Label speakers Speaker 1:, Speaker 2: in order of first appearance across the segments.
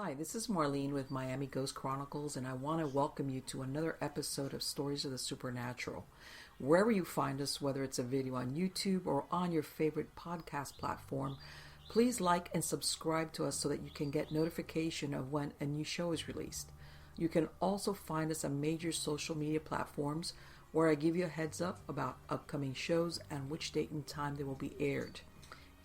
Speaker 1: Hi, this is Marlene with Miami Ghost Chronicles, and I want to welcome you to another episode of Stories of the Supernatural. Wherever you find us, whether it's a video on YouTube or on your favorite podcast platform, please like and subscribe to us so that you can get notification of when a new show is released. You can also find us on major social media platforms where I give you a heads up about upcoming shows and which date and time they will be aired.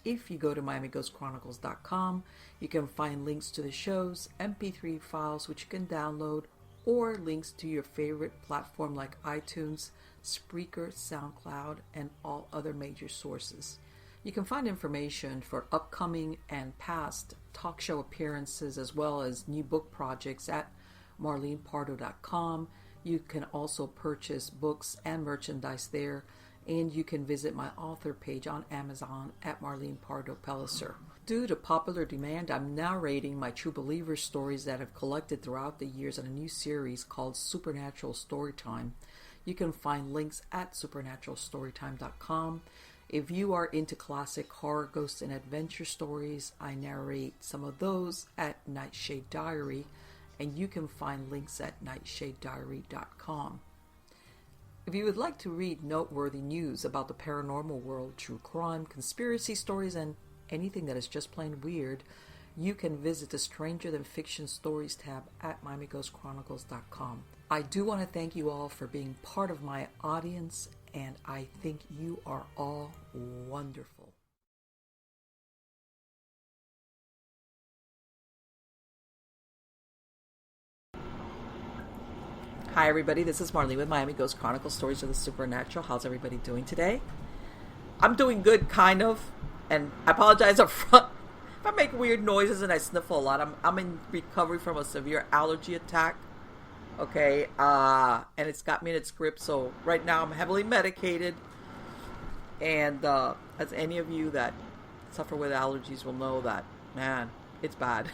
Speaker 1: If you go to MiamiGhostChronicles.com, you can find links to the shows, MP3 files which you can download, or links to your favorite platform like iTunes, Spreaker, SoundCloud, and all other major sources. You can find information for upcoming and past talk show appearances as well as new book projects at MarlenePardo.com. You can also purchase books and merchandise there. And you can visit my author page on Amazon at Marlene Pardo Pellicer. Due to popular demand, I'm narrating my True Believer stories that I've collected throughout the years in a new series called Supernatural Storytime. You can find links at supernaturalstorytime.com. If you are into classic horror, ghost, and adventure stories, I narrate some of those at Nightshade Diary, and you can find links at nightshadediary.com. If you would like to read noteworthy news about the paranormal world, true crime, conspiracy stories, and anything that is just plain weird, you can visit the Stranger Than Fiction Stories tab at MiamiGhostChronicles.com. I do want to thank you all for being part of my audience, and I think you are all wonderful. Hi everybody, this is Marlene with Miami Ghost Chronicles, Stories of the Supernatural. How's everybody doing today? I'm doing good, kind of, and I apologize up front if I make weird noises and I sniffle a lot. I'm in recovery from a severe allergy attack, okay, and it's got me in its grip, so right now I'm heavily medicated, and as any of you that suffer with allergies will know that, man, it's bad.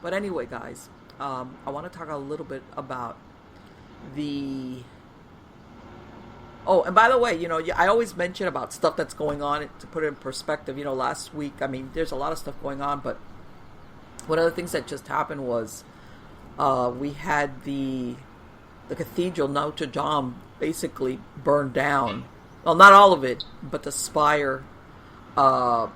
Speaker 1: But anyway, guys, I want to talk a little bit about and by the way, I always mention about stuff that's going on to put it in perspective. Last week, there's a lot of stuff going on, but one of the things that just happened was we had the cathedral Notre Dame basically burned down. Well, not all of it, but the spire caught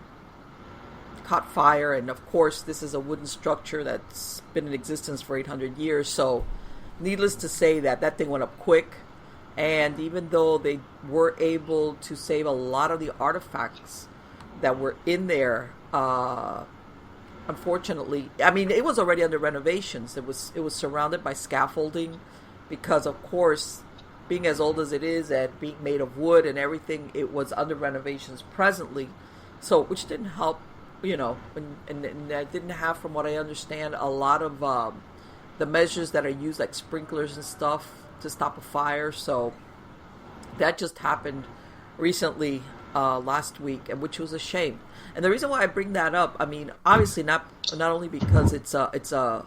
Speaker 1: fire, and of course, this is a wooden structure that's been in existence for 800 years, so needless to say that thing went up quick, and even though they were able to save a lot of the artifacts that were in there, unfortunately, it was already under renovations. It was surrounded by scaffolding because, of course, being as old as it is and being made of wood and everything, it was under renovations presently, so which didn't help, and I didn't have, from what I understand, a lot of the measures that are used, like sprinklers and stuff, to stop a fire. So that just happened recently, last week, and which was a shame. And the reason why I bring that up, obviously not only because it's a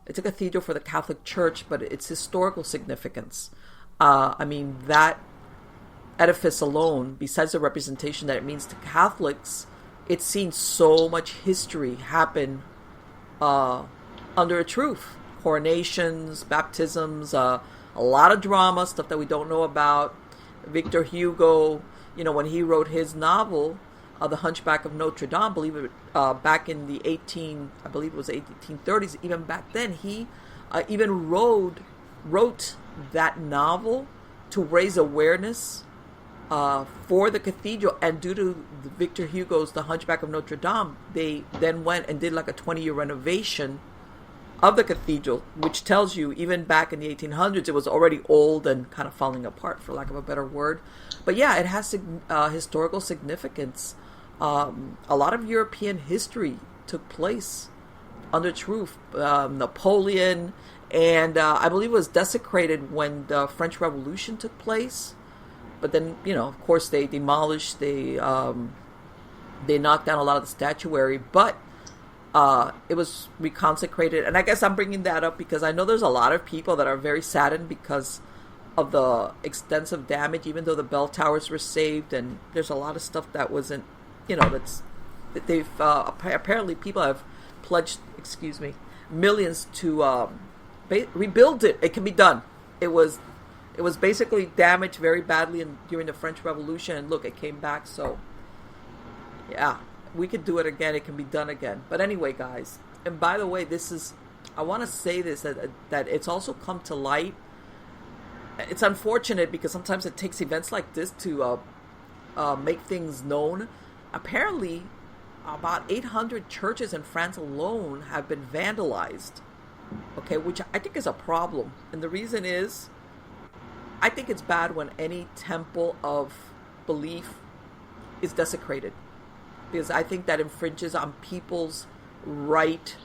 Speaker 1: cathedral for the Catholic Church, but its historical significance. That edifice alone, besides the representation that it means to Catholics, it's seen so much history happen under its roof. Coronations, baptisms, a lot of drama, stuff that we don't know about. Victor Hugo, when he wrote his novel, The Hunchback of Notre Dame, back in the 1830s, even back then, he even wrote that novel to raise awareness for the cathedral. And due to Victor Hugo's The Hunchback of Notre Dame, they then went and did like a 20-year renovation of the cathedral, which tells you even back in the 1800s it was already old and kind of falling apart, for lack of a better word. But yeah, it has historical significance. A lot of European history took place under its roof. Napoleon, and I believe it was desecrated when the French Revolution took place. But then, of course, they demolished, they knocked down a lot of the statuary, but it was reconsecrated. And I guess I'm bringing that up because I know there's a lot of people that are very saddened because of the extensive damage, even though the bell towers were saved, and there's a lot of stuff that apparently people have pledged millions to rebuild it. It can be done. It was basically damaged very badly during the French Revolution, and look, it came back. So, yeah, we could do it again. It can be done again. But anyway, guys, and by the way, I want to say this, that it's also come to light. It's unfortunate because sometimes it takes events like this to make things known. Apparently, about 800 churches in France alone have been vandalized. Okay, which I think is a problem. And the reason is, I think it's bad when any temple of belief is desecrated, because I think that infringes on people's right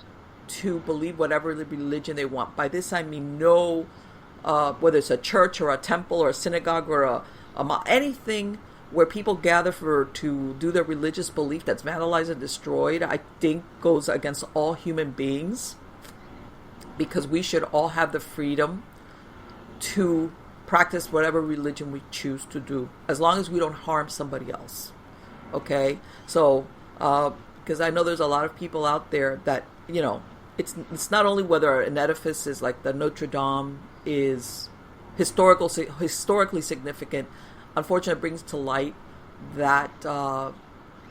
Speaker 1: to believe whatever religion they want. By this I mean whether it's a church or a temple or a synagogue or anything where people gather to do their religious belief that's vandalized and destroyed, I think goes against all human beings, because we should all have the freedom to practice whatever religion we choose to do, as long as we don't harm somebody else. Okay? So, because I know there's a lot of people out there that, it's not only whether an edifice is like the Notre Dame is historically significant. Unfortunately, it brings to light that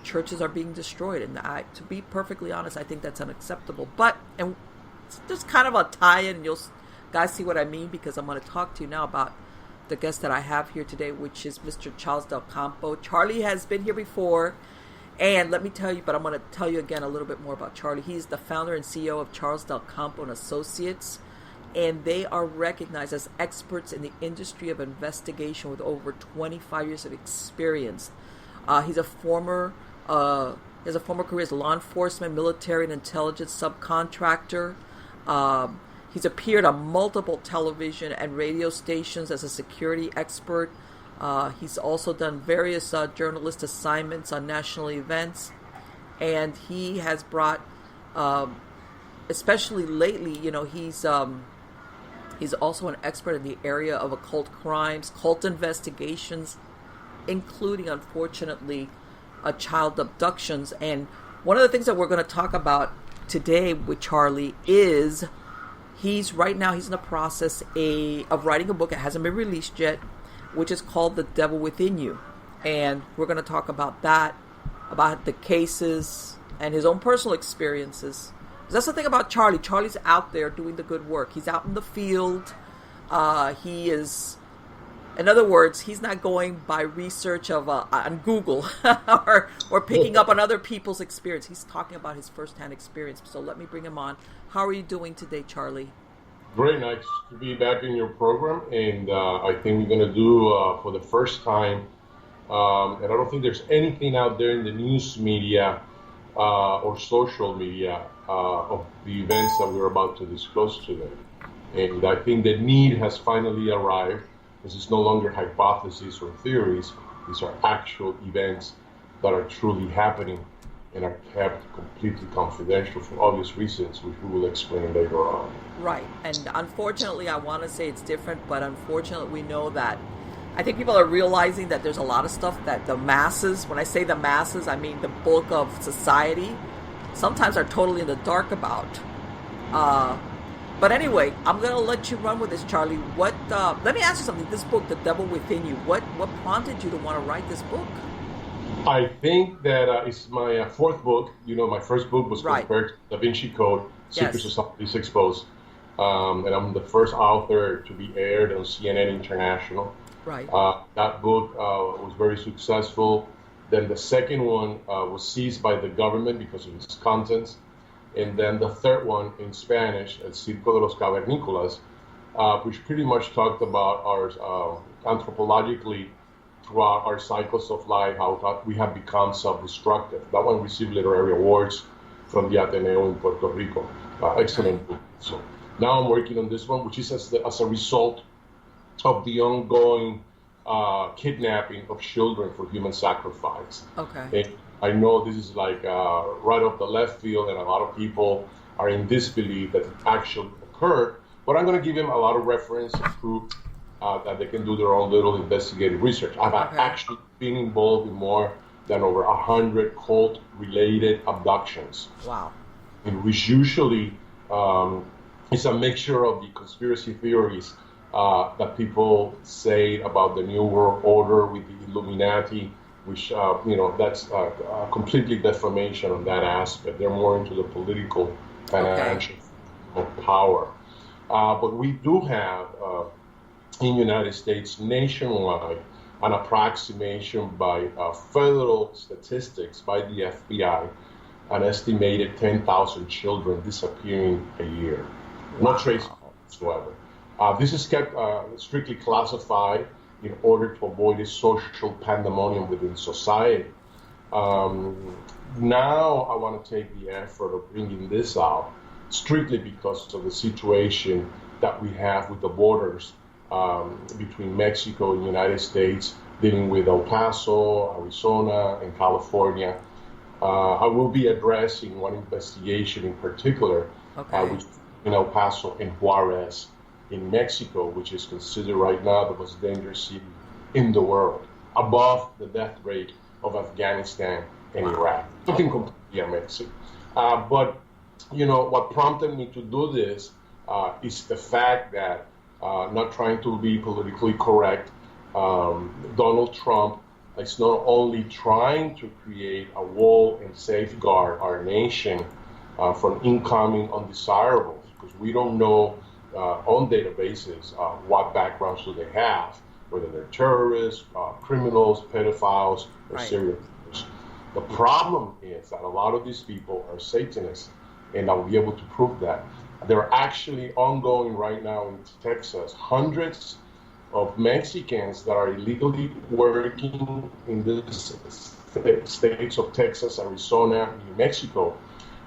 Speaker 1: churches are being destroyed, and to be perfectly honest, I think that's unacceptable. And it's just kind of a tie-in, and you'll guys see what I mean, because I'm going to talk to you now about the guest that I have here today, which is Mr. Charles Del Campo. Charlie has been here before, and let me tell you, but I'm going to tell you again a little bit more about Charlie. He's the founder and CEO of Charles Del Campo and Associates, and they are recognized as experts in the industry of investigation with over 25 years of experience. He has a former career as law enforcement, military, and intelligence subcontractor. He's appeared on multiple television and radio stations as a security expert. He's also done various journalist assignments on national events, and he has brought, especially lately, he's also an expert in the area of occult crimes, cult investigations, including, unfortunately, child abductions. And one of the things that we're going to talk about today with Charlie is he's in the process of writing a book. It hasn't been released yet, which is called The Devil Within You. And we're going to talk about that, about the cases and his own personal experiences. That's the thing about Charlie. Charlie's out there doing the good work. He's out in the field. He is, in other words, he's not going by research on Google or picking up on other people's experience. He's talking about his firsthand experience. So let me bring him on. How are you doing today, Charlie?
Speaker 2: Very nice to be back in your program, and I think we're going to do for the first time, and I don't think there's anything out there in the news media or social media of the events that we're about to disclose today. And I think the need has finally arrived. This is no longer hypotheses or theories. These are actual events that are truly happening and are kept completely confidential for obvious reasons, which we will explain later on.
Speaker 1: Right. And unfortunately, I want to say it's different, but unfortunately, we know that I think people are realizing that there's a lot of stuff that the masses, when I say the masses, I mean the bulk of society, sometimes are totally in the dark about. But anyway, I'm going to let you run with this, Charlie. Let me ask you something. This book, The Devil Within You, what prompted you to want to write this book?
Speaker 2: I think that it's my fourth book. My first book was compared to Da Vinci Code, Secret Societies Exposed. And I'm the first author to be aired on CNN International.
Speaker 1: Right.
Speaker 2: That book was very successful. Then the second one was seized by the government because of its contents. And then the third one in Spanish, El Circo de los Cavernícolas, which pretty much talked about our anthropologically throughout our cycles of life, how we have become self-destructive. That one received literary awards from the Ateneo in Puerto Rico. Excellent book. So now I'm working on this one, which is as a result of the ongoing kidnapping of children for human sacrifice.
Speaker 1: Okay.
Speaker 2: And I know this is like right off the left field, and a lot of people are in disbelief that it actually occurred. But I'm going to give them a lot of reference and proof that they can do their own little investigative research. I've actually been involved in more than over 100 cult-related abductions.
Speaker 1: Wow.
Speaker 2: And which usually It's a mixture of the conspiracy theories that people say about the New World Order with the Illuminati, which, that's completely defamation on that aspect. They're more into the political, financial power. But we do have, in the United States, nationwide, an approximation by federal statistics by the FBI, an estimated 10,000 children disappearing a year.
Speaker 1: Wow.
Speaker 2: No trace whatsoever. This is kept strictly classified in order to avoid a social pandemonium within society. Now I want to take the effort of bringing this out strictly because of the situation that we have with the borders between Mexico and the United States, dealing with El Paso, Arizona, and California. I will be addressing one investigation in particular, which is in El Paso and Juarez in Mexico, which is considered right now the most dangerous city in the world, above the death rate of Afghanistan and Iraq. Something completely amazing. But, what prompted me to do this is the fact that, not trying to be politically correct, Donald Trump is not only trying to create a wall and safeguard our nation from incoming undesirables, because we don't know on databases what backgrounds do they have, whether they're terrorists, criminals, pedophiles, or serial killers. The problem is that a lot of these people are Satanists, and I'll be able to prove that. There are actually ongoing right now in Texas hundreds of Mexicans that are illegally working in the states of Texas, Arizona, New Mexico,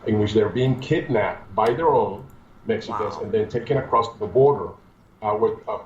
Speaker 2: in which they're being kidnapped by their own Mexicans and then taken across the border.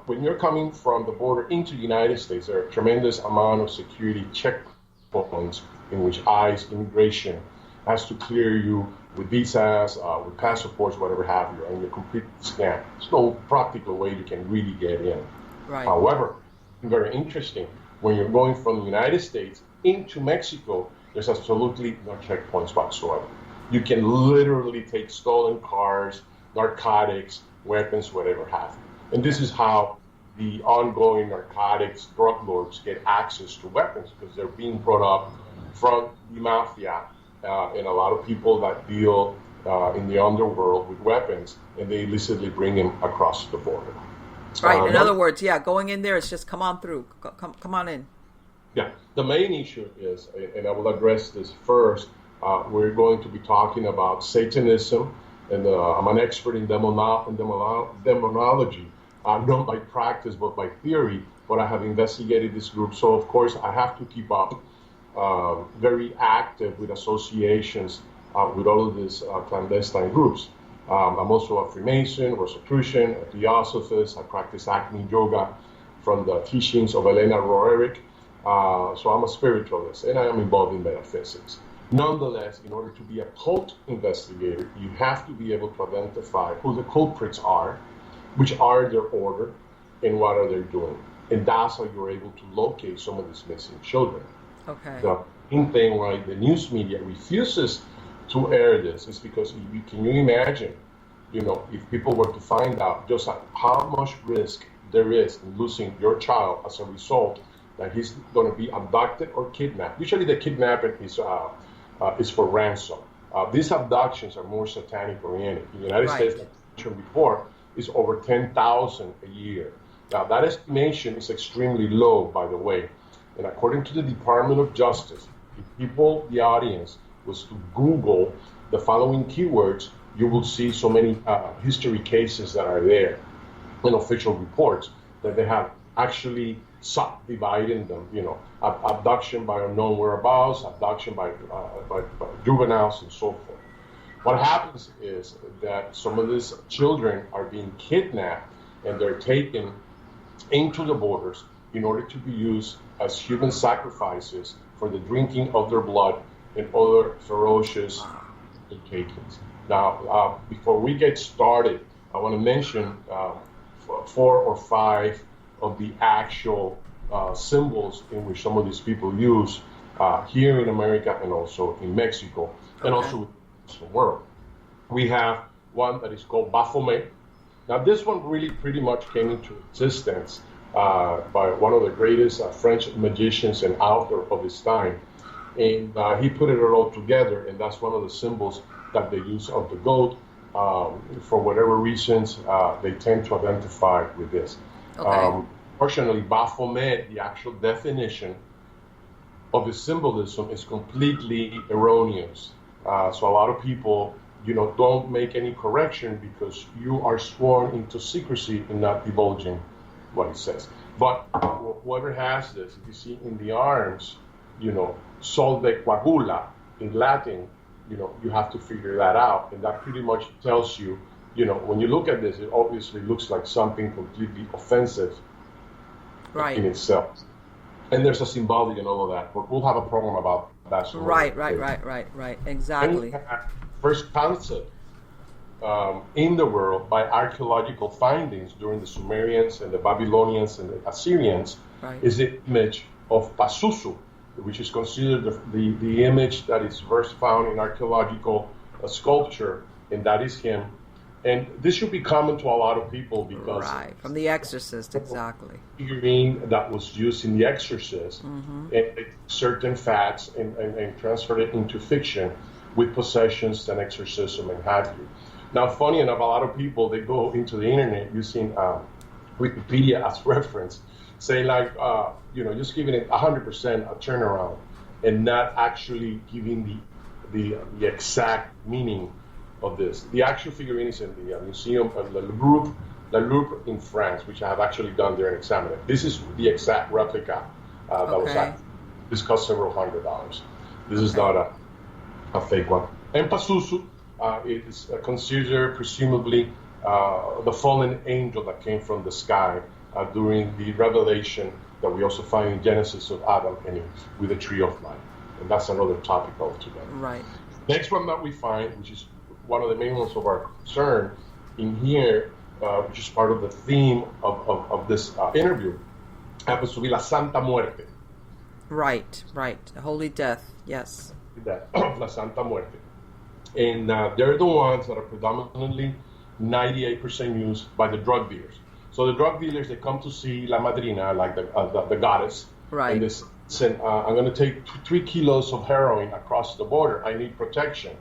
Speaker 2: When you're coming from the border into the United States, there are a tremendous amount of security checkpoints in which ICE, immigration, has to clear you with visas, with passports, whatever have you, and you're completely scanned. There's no practical way you can really get in.
Speaker 1: Right.
Speaker 2: However, very interesting, when you're going from the United States into Mexico, there's absolutely no checkpoints whatsoever. You can literally take stolen cars, narcotics, weapons, whatever have you. And this is how the ongoing narcotics drug lords get access to weapons, because they're being brought up from the mafia and a lot of people that deal in the underworld with weapons, and they illicitly bring them across the border.
Speaker 1: Right. In other words, going in there, it's just come on through, come on in.
Speaker 2: Yeah. The main issue is, and I will address this first, we're going to be talking about Satanism, and I'm an expert in demonology, not by practice but by theory, but I have investigated this group, so of course I have to keep up very active with associations with all of these clandestine groups. I'm also a Freemason, Rosicrucian, a Theosophist. I practice Acme Yoga from the teachings of Elena Roerich. So I'm a spiritualist, and I am involved in metaphysics. Nonetheless, in order to be a cult investigator, you have to be able to identify who the culprits are, which are their order, and what are they doing. And that's how you're able to locate some of these missing children.
Speaker 1: Okay.
Speaker 2: The main thing why the news media refuses to air this is because can you imagine, if people were to find out just how much risk there is in losing your child as a result that he's going to be abducted or kidnapped. Usually the kidnapping is for ransom. These abductions are more satanic oriented. In the United States, like I mentioned before, is over 10,000 a year. Now that estimation is extremely low, by the way. And according to the Department of Justice, if the audience, was to Google the following keywords, you will see so many history cases that are there in official reports that they have actually subdivided them, abduction by unknown whereabouts, abduction by juveniles, and so forth. What happens is that some of these children are being kidnapped and they're taken into the borders in order to be used as human sacrifices for the drinking of their blood and other ferocious undertakings. Now, before we get started, I want to mention 4 or 5 of the actual symbols in which some of these people use here in America and also in Mexico, and also in the world. We have one that is called Baphomet. Now, this one really pretty much came into existence by one of the greatest French magicians and author of his time. And he put it all together, and that's one of the symbols that they use of the goat. For whatever reasons, they tend to identify with this.
Speaker 1: Okay.
Speaker 2: Fortunately, Baphomet, the actual definition of the symbolism is completely erroneous. So a lot of people, don't make any correction because you are sworn into secrecy and not divulging what it says. But whoever has this, if you see in the arms, sol de coagula in Latin, you have to figure that out. And that pretty much tells you, when you look at this, it obviously looks like something completely offensive in itself. And there's a symbology and all of that, but we'll have a program about that.
Speaker 1: Right. Exactly.
Speaker 2: First concept in the world by archaeological findings during the Sumerians and the Babylonians and the Assyrians is the image of Pazuzu, which is considered the image that is first found in archaeological sculpture, and that is him. And this should be common to a lot of people because
Speaker 1: from The Exorcist, exactly.
Speaker 2: Figurine that was used in The Exorcist, and certain facts and transferred it into fiction with possessions and exorcism and have you. Now, funny enough, a lot of people, they go into the internet using Wikipedia as reference, say just giving it 100% a turnaround and not actually giving the exact meaning of this. The actual figurine is in the Museum of Le Louvre in France, which I have actually gone there and examined it. This is the exact replica that was actually, this cost several $100s. This is not a fake one. And Pazuzu is considered presumably the fallen angel that came from the sky during the revelation that we also find in Genesis of Adam and Eve with the tree of life. And that's another topic altogether.
Speaker 1: Right.
Speaker 2: Next one that we find, which is one of the main ones of our concern in here, which is part of the theme of this interview, happens to be La Santa Muerte.
Speaker 1: Right. The Holy Death, yes.
Speaker 2: La Santa Muerte. And they're the ones that are predominantly 98% used by the drug dealers. So the drug dealers, they come to see La Madrina, like the goddess.
Speaker 1: Right.
Speaker 2: And they say, I'm going to take 3 kilos of heroin across the border. I need protection.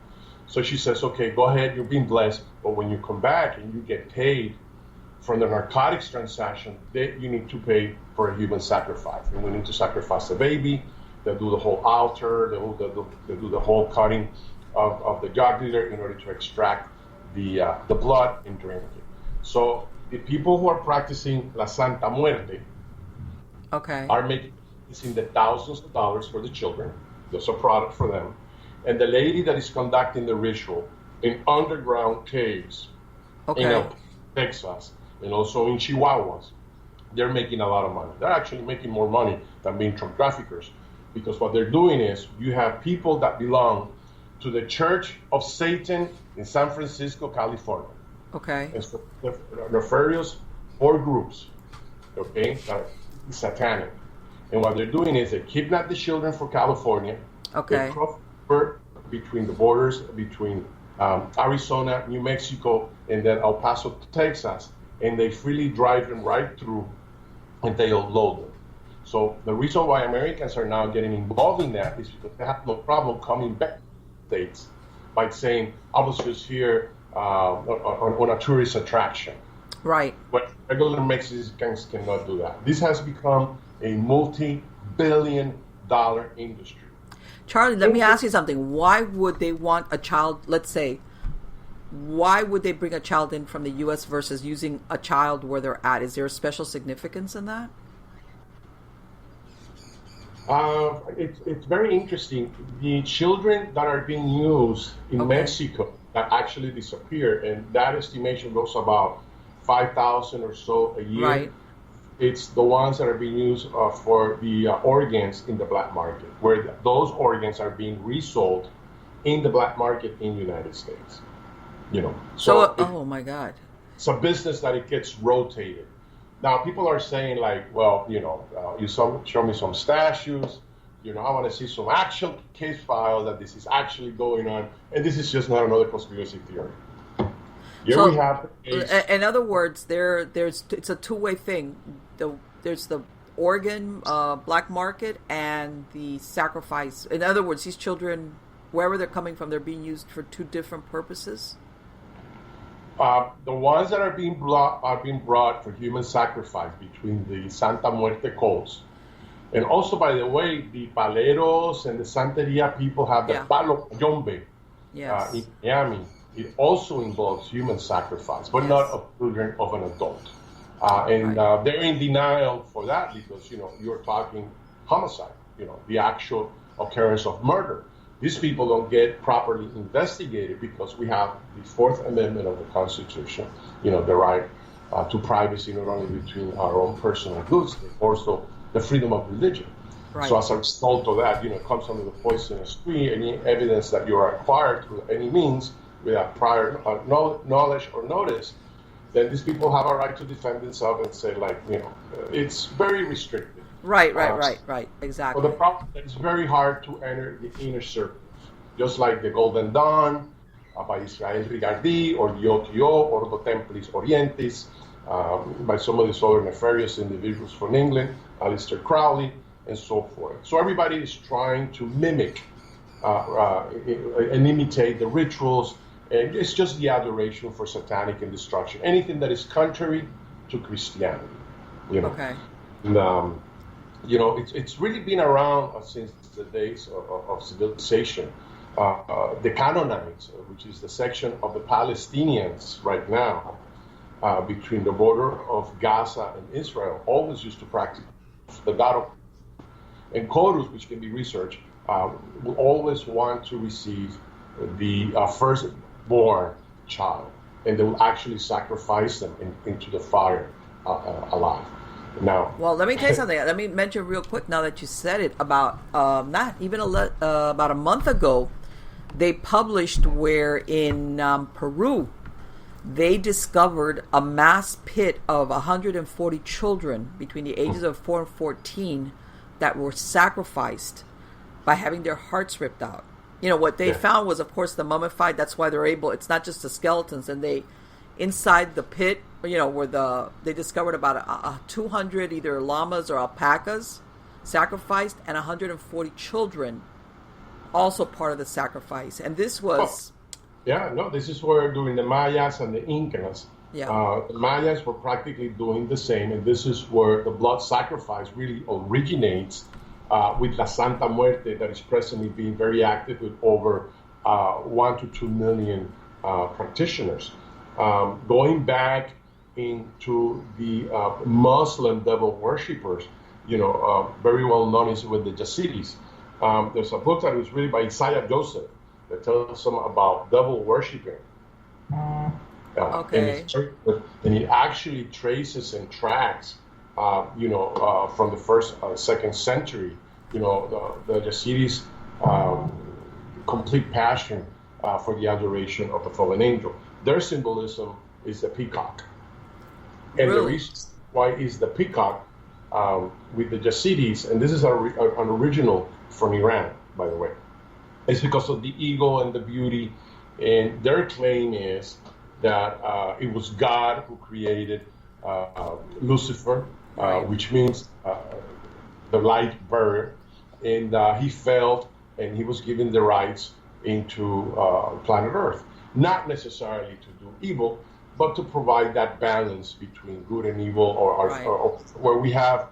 Speaker 2: So she says, okay, go ahead, you're being blessed, but when you come back and you get paid from the narcotics transaction, you need to pay for a human sacrifice. And we need to sacrifice a baby. They do the whole altar, they do the whole cutting of the drug dealer in order to extract the blood and drink it. So the people who are practicing La Santa Muerte are making this in the thousands of dollars for the children. There's a product for them. And the lady that is conducting the ritual in underground caves in Texas and also in Chihuahuas, they're making a lot of money. They're actually making more money than being drug traffickers, because what they're doing is you have people that belong to the Church of Satan in San Francisco, California. And so the nefarious 4 groups, that are satanic. And what they're doing is they kidnap the children for California. They cross between the borders between Arizona, New Mexico, and then El Paso, Texas, and they freely drive them right through, and they unload them. So the reason why Americans are now getting involved in that is because they have no problem coming back to the States by saying, I was just here on a tourist attraction.
Speaker 1: Right.
Speaker 2: But regular Mexicans cannot do that. This has become a multi-billion-dollar industry.
Speaker 1: Charlie, let me ask you something. Why would they want a child, let's say, why would they bring a child in from the U.S. versus using a child where they're at? Is there a special significance in that?
Speaker 2: It's very interesting. The children that are being used in Mexico that actually disappear, and that estimation goes about 5,000 or so a year.
Speaker 1: Right.
Speaker 2: It's the ones that are being used for the organs in the black market, where those organs are being resold in the black market in the United States. So
Speaker 1: oh my God.
Speaker 2: It's a business that it gets rotated. Now, people are saying like, well, you show me some statues, I want to see some actual case file that this is actually going on, and this is just not another conspiracy theory. Here we have
Speaker 1: in other words, it's a two-way thing. There's the organ black market and the sacrifice. In other words, these children, wherever they're coming from, they're being used for two different purposes.
Speaker 2: The ones that are being brought for human sacrifice between the Santa Muerte cults, and also, by the way, the Paleros and the Santeria people have the Palo Yombe in Miami. It also involves human sacrifice, but not of children of an adult. They're in denial for that because, you're talking homicide, the actual occurrence of murder. These people don't get properly investigated because we have the Fourth Amendment of the Constitution, the right to privacy, not only between our own personal goods, but also the freedom of religion. Right. So as a result of that, it comes under the poisonous tree. Any evidence that you are acquired through any means without prior knowledge or notice, then these people have a right to defend themselves and say, it's very restricted.
Speaker 1: Right, exactly.
Speaker 2: But the problem is it's very hard to enter the inner circles, just like the Golden Dawn by Israel Rigardi, or the OTO, or the Templis Orientis, by some of these other nefarious individuals from England, Aleister Crowley, and so forth. So everybody is trying to mimic and imitate the rituals, and it's just the adoration for satanic and destruction. Anything that is contrary to Christianity,
Speaker 1: Okay.
Speaker 2: And, it's really been around since the days of civilization. The Canaanites, which is the section of the Palestinians right now between the border of Gaza and Israel, always used to practice the god of, and Horus, which can be researched, will always want to receive the firstborn child, and they will actually sacrifice them into the fire alive. Now,
Speaker 1: well, let me tell you something. Let me mention real quick now that you said it. About not even about a month ago, they published where in Peru they discovered a mass pit of 140 children between the ages of 4 and 14 that were sacrificed by having their hearts ripped out. What they found was, of course, the mummified. That's why they're able. It's not just the skeletons, and they inside the pit. Where they discovered about 200 either llamas or alpacas sacrificed, and 140 children also part of the sacrifice. And this was...
Speaker 2: this is where during the Mayas and the Incas, the Mayas were practically doing the same, and this is where the blood sacrifice really originates with La Santa Muerte, that is presently being very active with over 1 to 2 million practitioners. Going back into the Muslim devil worshippers, very well known is with the Yazidis. There's a book that was written by Isaiah Joseph that tells them about devil worshipping.
Speaker 1: Okay.
Speaker 2: And it actually traces and tracks, from the first, second century, the Yazidis' complete passion for the adoration of the fallen angel. Their symbolism is the peacock. And the reason why is the peacock with the Yazidis, and this is an original from Iran, by the way, it's because of the ego and the beauty. And their claim is that it was God who created Lucifer, which means the light bird, and he fell and he was given the rights into planet Earth. Not necessarily to do evil, but to provide that balance between good and evil, or where we have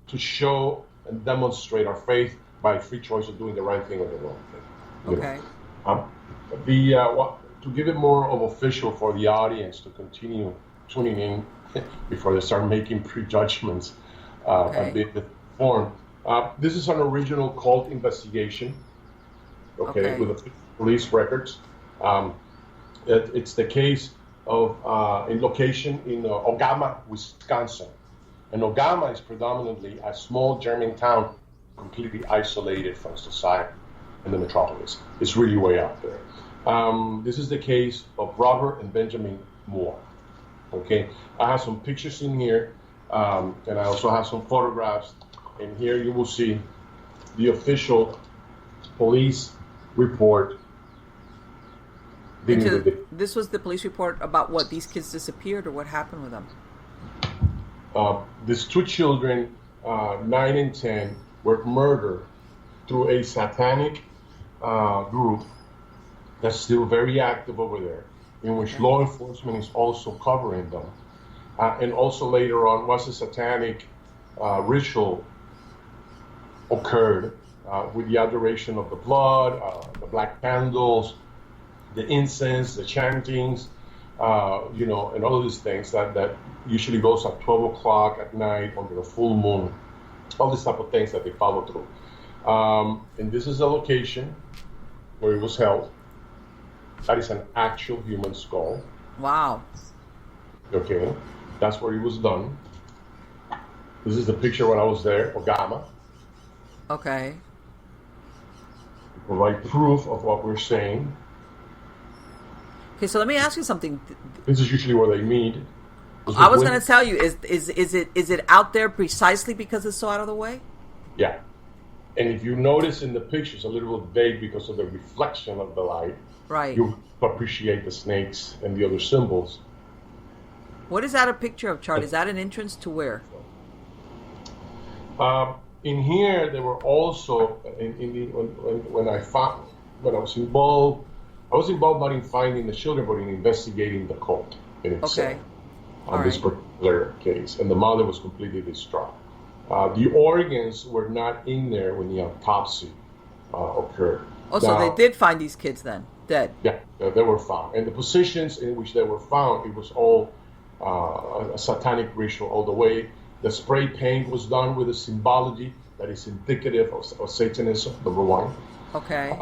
Speaker 2: to show and demonstrate our faith by free choice of doing the right thing or the wrong thing. Okay. To give it more of official for the audience to continue tuning in before they start making prejudgments a bit informed. This is an original cult investigation. Okay. With the police records. It's the case of in location in Ogama, Wisconsin. And Ogama is predominantly a small German town, completely isolated from society and the metropolis. It's really way out there. This is the case of Robert and Benjamin Moore. Okay, I have some pictures in here, and I also have some photographs. And here you will see the official police report
Speaker 1: This was the police report about what? These kids disappeared, or what happened with them?
Speaker 2: These two children, 9 and 10, were murdered through a satanic group that's still very active over there, in which law enforcement is also covering them. And also later on, once a satanic ritual occurred with the adoration of the blood, the black candles, the incense, the chantings, and all of these things that usually goes at 12 o'clock at night under the full moon, all these type of things that they follow through. And this is a location where it was held. That is an actual human skull.
Speaker 1: Wow.
Speaker 2: Okay, that's where it was done. This is the picture when I was there, Ogama.
Speaker 1: Okay.
Speaker 2: To provide proof of what we're saying.
Speaker 1: Okay, so let me ask you something.
Speaker 2: This is usually where they meet.
Speaker 1: I was going to tell you, is it out there precisely because it's so out of the way?
Speaker 2: Yeah. And if you notice in the pictures, a little bit vague because of the reflection of the light.
Speaker 1: Right.
Speaker 2: You appreciate the snakes and the other symbols.
Speaker 1: What is that a picture of, Charlie? Is that an entrance to where?
Speaker 2: In here, there were also when I was involved. I was involved not in finding the children, but in investigating the cult in itself.
Speaker 1: Okay.
Speaker 2: On this particular case, and the mother was completely distraught. The organs were not in there when the autopsy occurred.
Speaker 1: Oh, so they did find these kids then, dead?
Speaker 2: Yeah, they were found. And the positions in which they were found, it was all a satanic ritual all the way. The spray paint was done with a symbology that is indicative of Satanism, number one.
Speaker 1: Okay.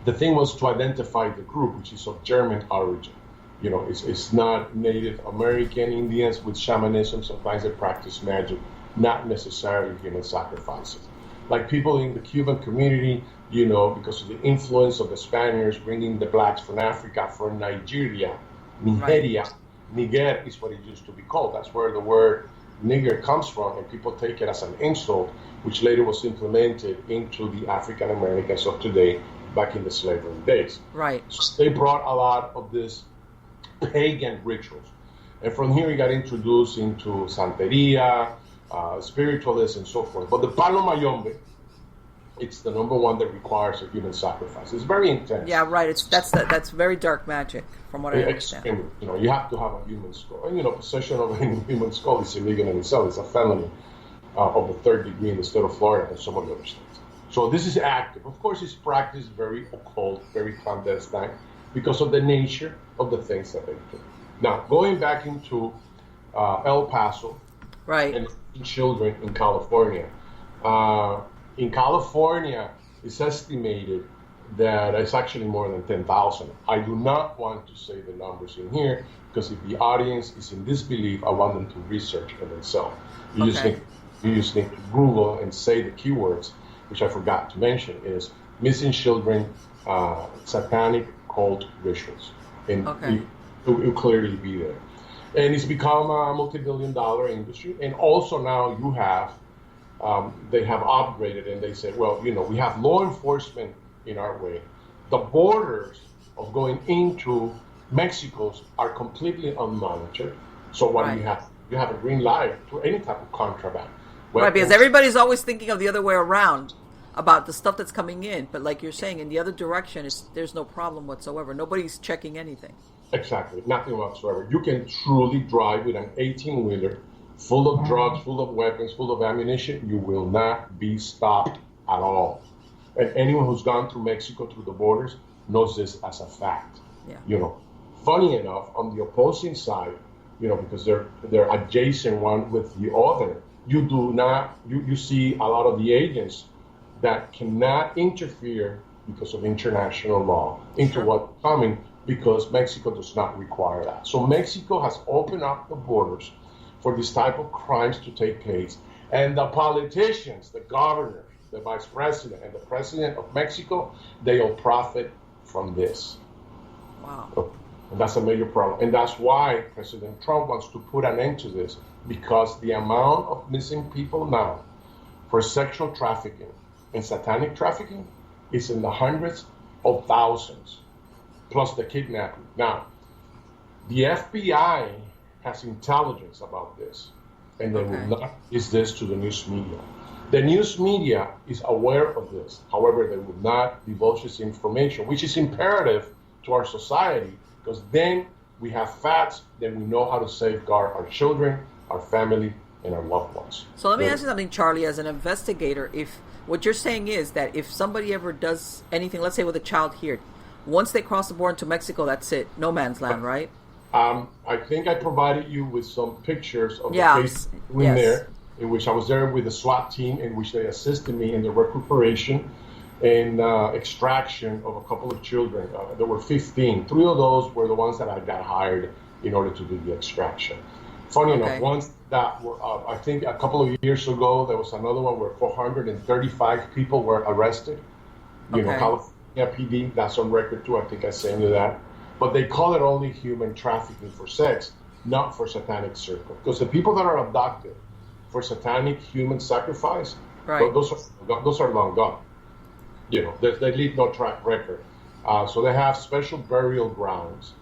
Speaker 2: The thing was to identify the group, which is of German origin. It's not Native American Indians with shamanism. Sometimes they practice magic, not necessarily human sacrifices. Like people in the Cuban community, because of the influence of the Spaniards bringing the blacks from Africa, from Nigeria, Nigeria. Right. Niger is what it used to be called. That's where the word nigger comes from, and people take it as an insult, which later was implemented into the African Americans of today back in the slavery days.
Speaker 1: Right.
Speaker 2: So they brought a lot of this pagan rituals. And from here, we got introduced into Santeria, spiritualism, and so forth. But the Palo Mayombe, it's the number one that requires a human sacrifice. It's very intense.
Speaker 1: Yeah, right. That's very dark magic, from what I understand.
Speaker 2: You have to have a human skull. And, possession of a human skull is illegal in itself. It's a felony of the third degree in the state of Florida and some of the other states. So this is active. Of course, it's practiced very occult, very clandestine, because of the nature of the things that they do. Now, going back into El Paso,
Speaker 1: right,
Speaker 2: and children in California. In California, it's estimated that it's actually more than 10,000. I do not want to say the numbers in here, because if the audience is in disbelief, I want them to research for themselves. You just need to Google and say the keywords, which I forgot to mention, is missing children, satanic cult rituals. And it will clearly be there. And it's become a multi-billion-dollar industry. And also now you have, they have upgraded and they said, well, we have law enforcement in our way. The borders of going into Mexico are completely unmonitored. So what do you have? You have a green light to any type of contraband.
Speaker 1: Right, because everybody's always thinking of the other way around about the stuff that's coming in. But like you're saying, in the other direction, there's no problem whatsoever. Nobody's checking anything.
Speaker 2: Exactly, nothing whatsoever. You can truly drive with an 18-wheeler full of drugs, full of weapons, full of ammunition. You will not be stopped at all. And anyone who's gone through Mexico, through the borders, knows this as a fact.
Speaker 1: Yeah.
Speaker 2: Funny enough, on the opposing side, because they're adjacent one with the other, you see a lot of the agents that cannot interfere because of international law into what's coming, because Mexico does not require that. So Mexico has opened up the borders for this type of crimes to take place. And the politicians, the governor, the vice president, and the president of Mexico, they all profit from this.
Speaker 1: Wow.
Speaker 2: And that's a major problem. And that's why President Trump wants to put an end to this, because the amount of missing people now for sexual trafficking and satanic trafficking is in the hundreds of thousands. plus the kidnapping. Now, the FBI has intelligence about this, and they will not release this to the news media. The news media is aware of this. However, they will not divulge this information, which is imperative to our society, because then we have facts, then we know how to safeguard our children, our family, and our loved ones.
Speaker 1: So let me ask you something, Charlie, as an investigator. If what you're saying is that if somebody ever does anything, let's say with a child here, once they cross the border into Mexico, that's it, no man's land, right?
Speaker 2: I think I provided you with some pictures of the case in there, in which I was there with the SWAT team, in which they assisted me in the recuperation and extraction of a couple of children. There were 15. 3 of those were the ones that I got hired in order to do the extraction. Funny enough, once that, I think a couple of years ago, there was another one where 435 people were arrested. You know, California PD, that's on record too. I think I sent you that. But they call it only human trafficking for sex, not for satanic circle. Because the people that are abducted for satanic human sacrifice, those are long gone. You know, they leave no track record. So they have special burial grounds,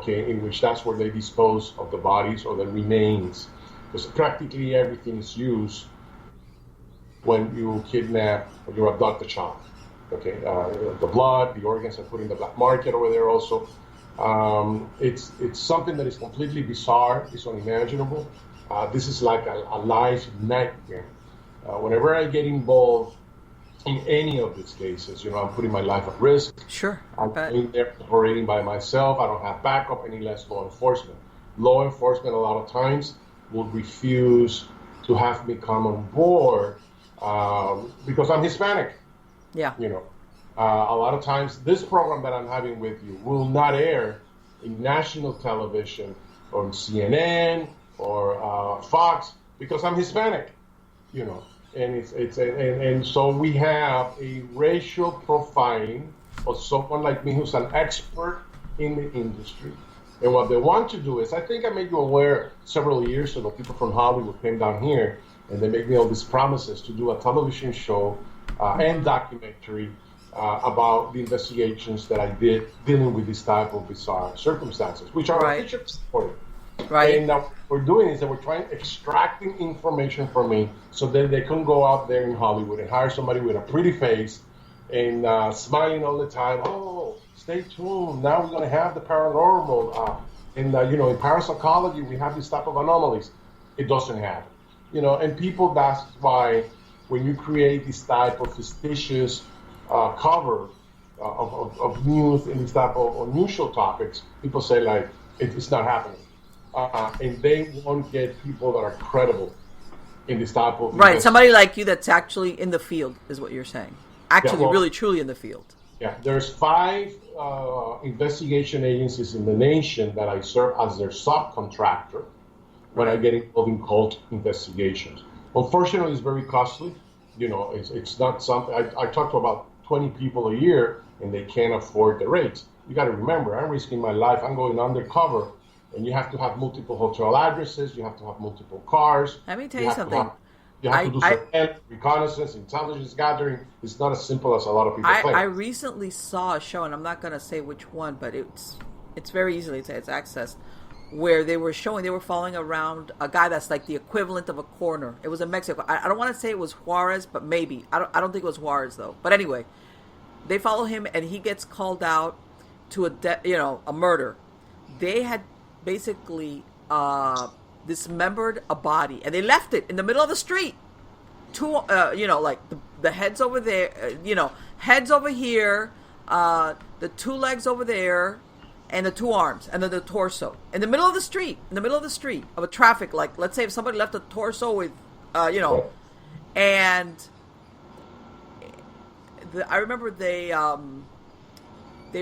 Speaker 2: in which that's where they dispose of the bodies or the remains. Because practically everything is used when you kidnap or you abduct a child. The blood, the organs are put in the black market over there also. It's something that is completely bizarre. It's unimaginable. This is like a life nightmare. Whenever I get involved in any of these cases, I'm putting my life at risk.
Speaker 1: Sure.
Speaker 2: I'm in there operating by myself. I don't have backup, any less law enforcement. Law enforcement a lot of times will refuse to have me come on board because I'm Hispanic.
Speaker 1: Yeah.
Speaker 2: A lot of times this program that I'm having with you will not air in national television or in CNN or Fox because I'm Hispanic, and so we have a racial profiling of someone like me who's an expert in the industry. And what they want to do is, I think I made you aware several years ago, people from Hollywood came down here and they made me all these promises to do a television show and documentary about the investigations that I did dealing with this type of bizarre circumstances, which are officially supported.
Speaker 1: Right.
Speaker 2: And what we're doing is that we're extracting information from me so that they can go out there in Hollywood and hire somebody with a pretty face and smiling all the time. Oh, stay tuned. Now we're going to have the paranormal. In parapsychology, we have this type of anomalies. It doesn't happen. And people, that's why when you create this type of fictitious cover of news and this type of unusual topics, people say, like, it's not happening. And they won't get people that are credible in this type of...
Speaker 1: Right, somebody like you that's actually in the field, is what you're saying. Actually, really, truly in the field.
Speaker 2: Yeah, there's 5 investigation agencies in the nation that I serve as their subcontractor when I get involved in cult investigations. Unfortunately, it's very costly. It's not something... I talk to about 20 people a year, and they can't afford the rates. You got to remember, I'm risking my life. I'm going undercover, and you have to have multiple hotel addresses. You have to have multiple cars.
Speaker 1: Let me tell you something.
Speaker 2: You have to do surveillance, reconnaissance, intelligence gathering. It's not as simple as a lot of people think.
Speaker 1: I recently saw a show, and I'm not going to say which one, but it's very easily it's accessed, where they were following around a guy that's like the equivalent of a coroner. It was in Mexico. I don't want to say it was Juarez, but maybe. I don't think it was Juarez though. But anyway, they follow him, and he gets called out to a murder. They had basically dismembered a body, and they left it in the middle of the street. 2, like the heads over there, heads over here, the 2 legs over there, and the 2 arms, and then the torso in the middle of the street, of a traffic, like, let's say if somebody left a torso with, and I remember they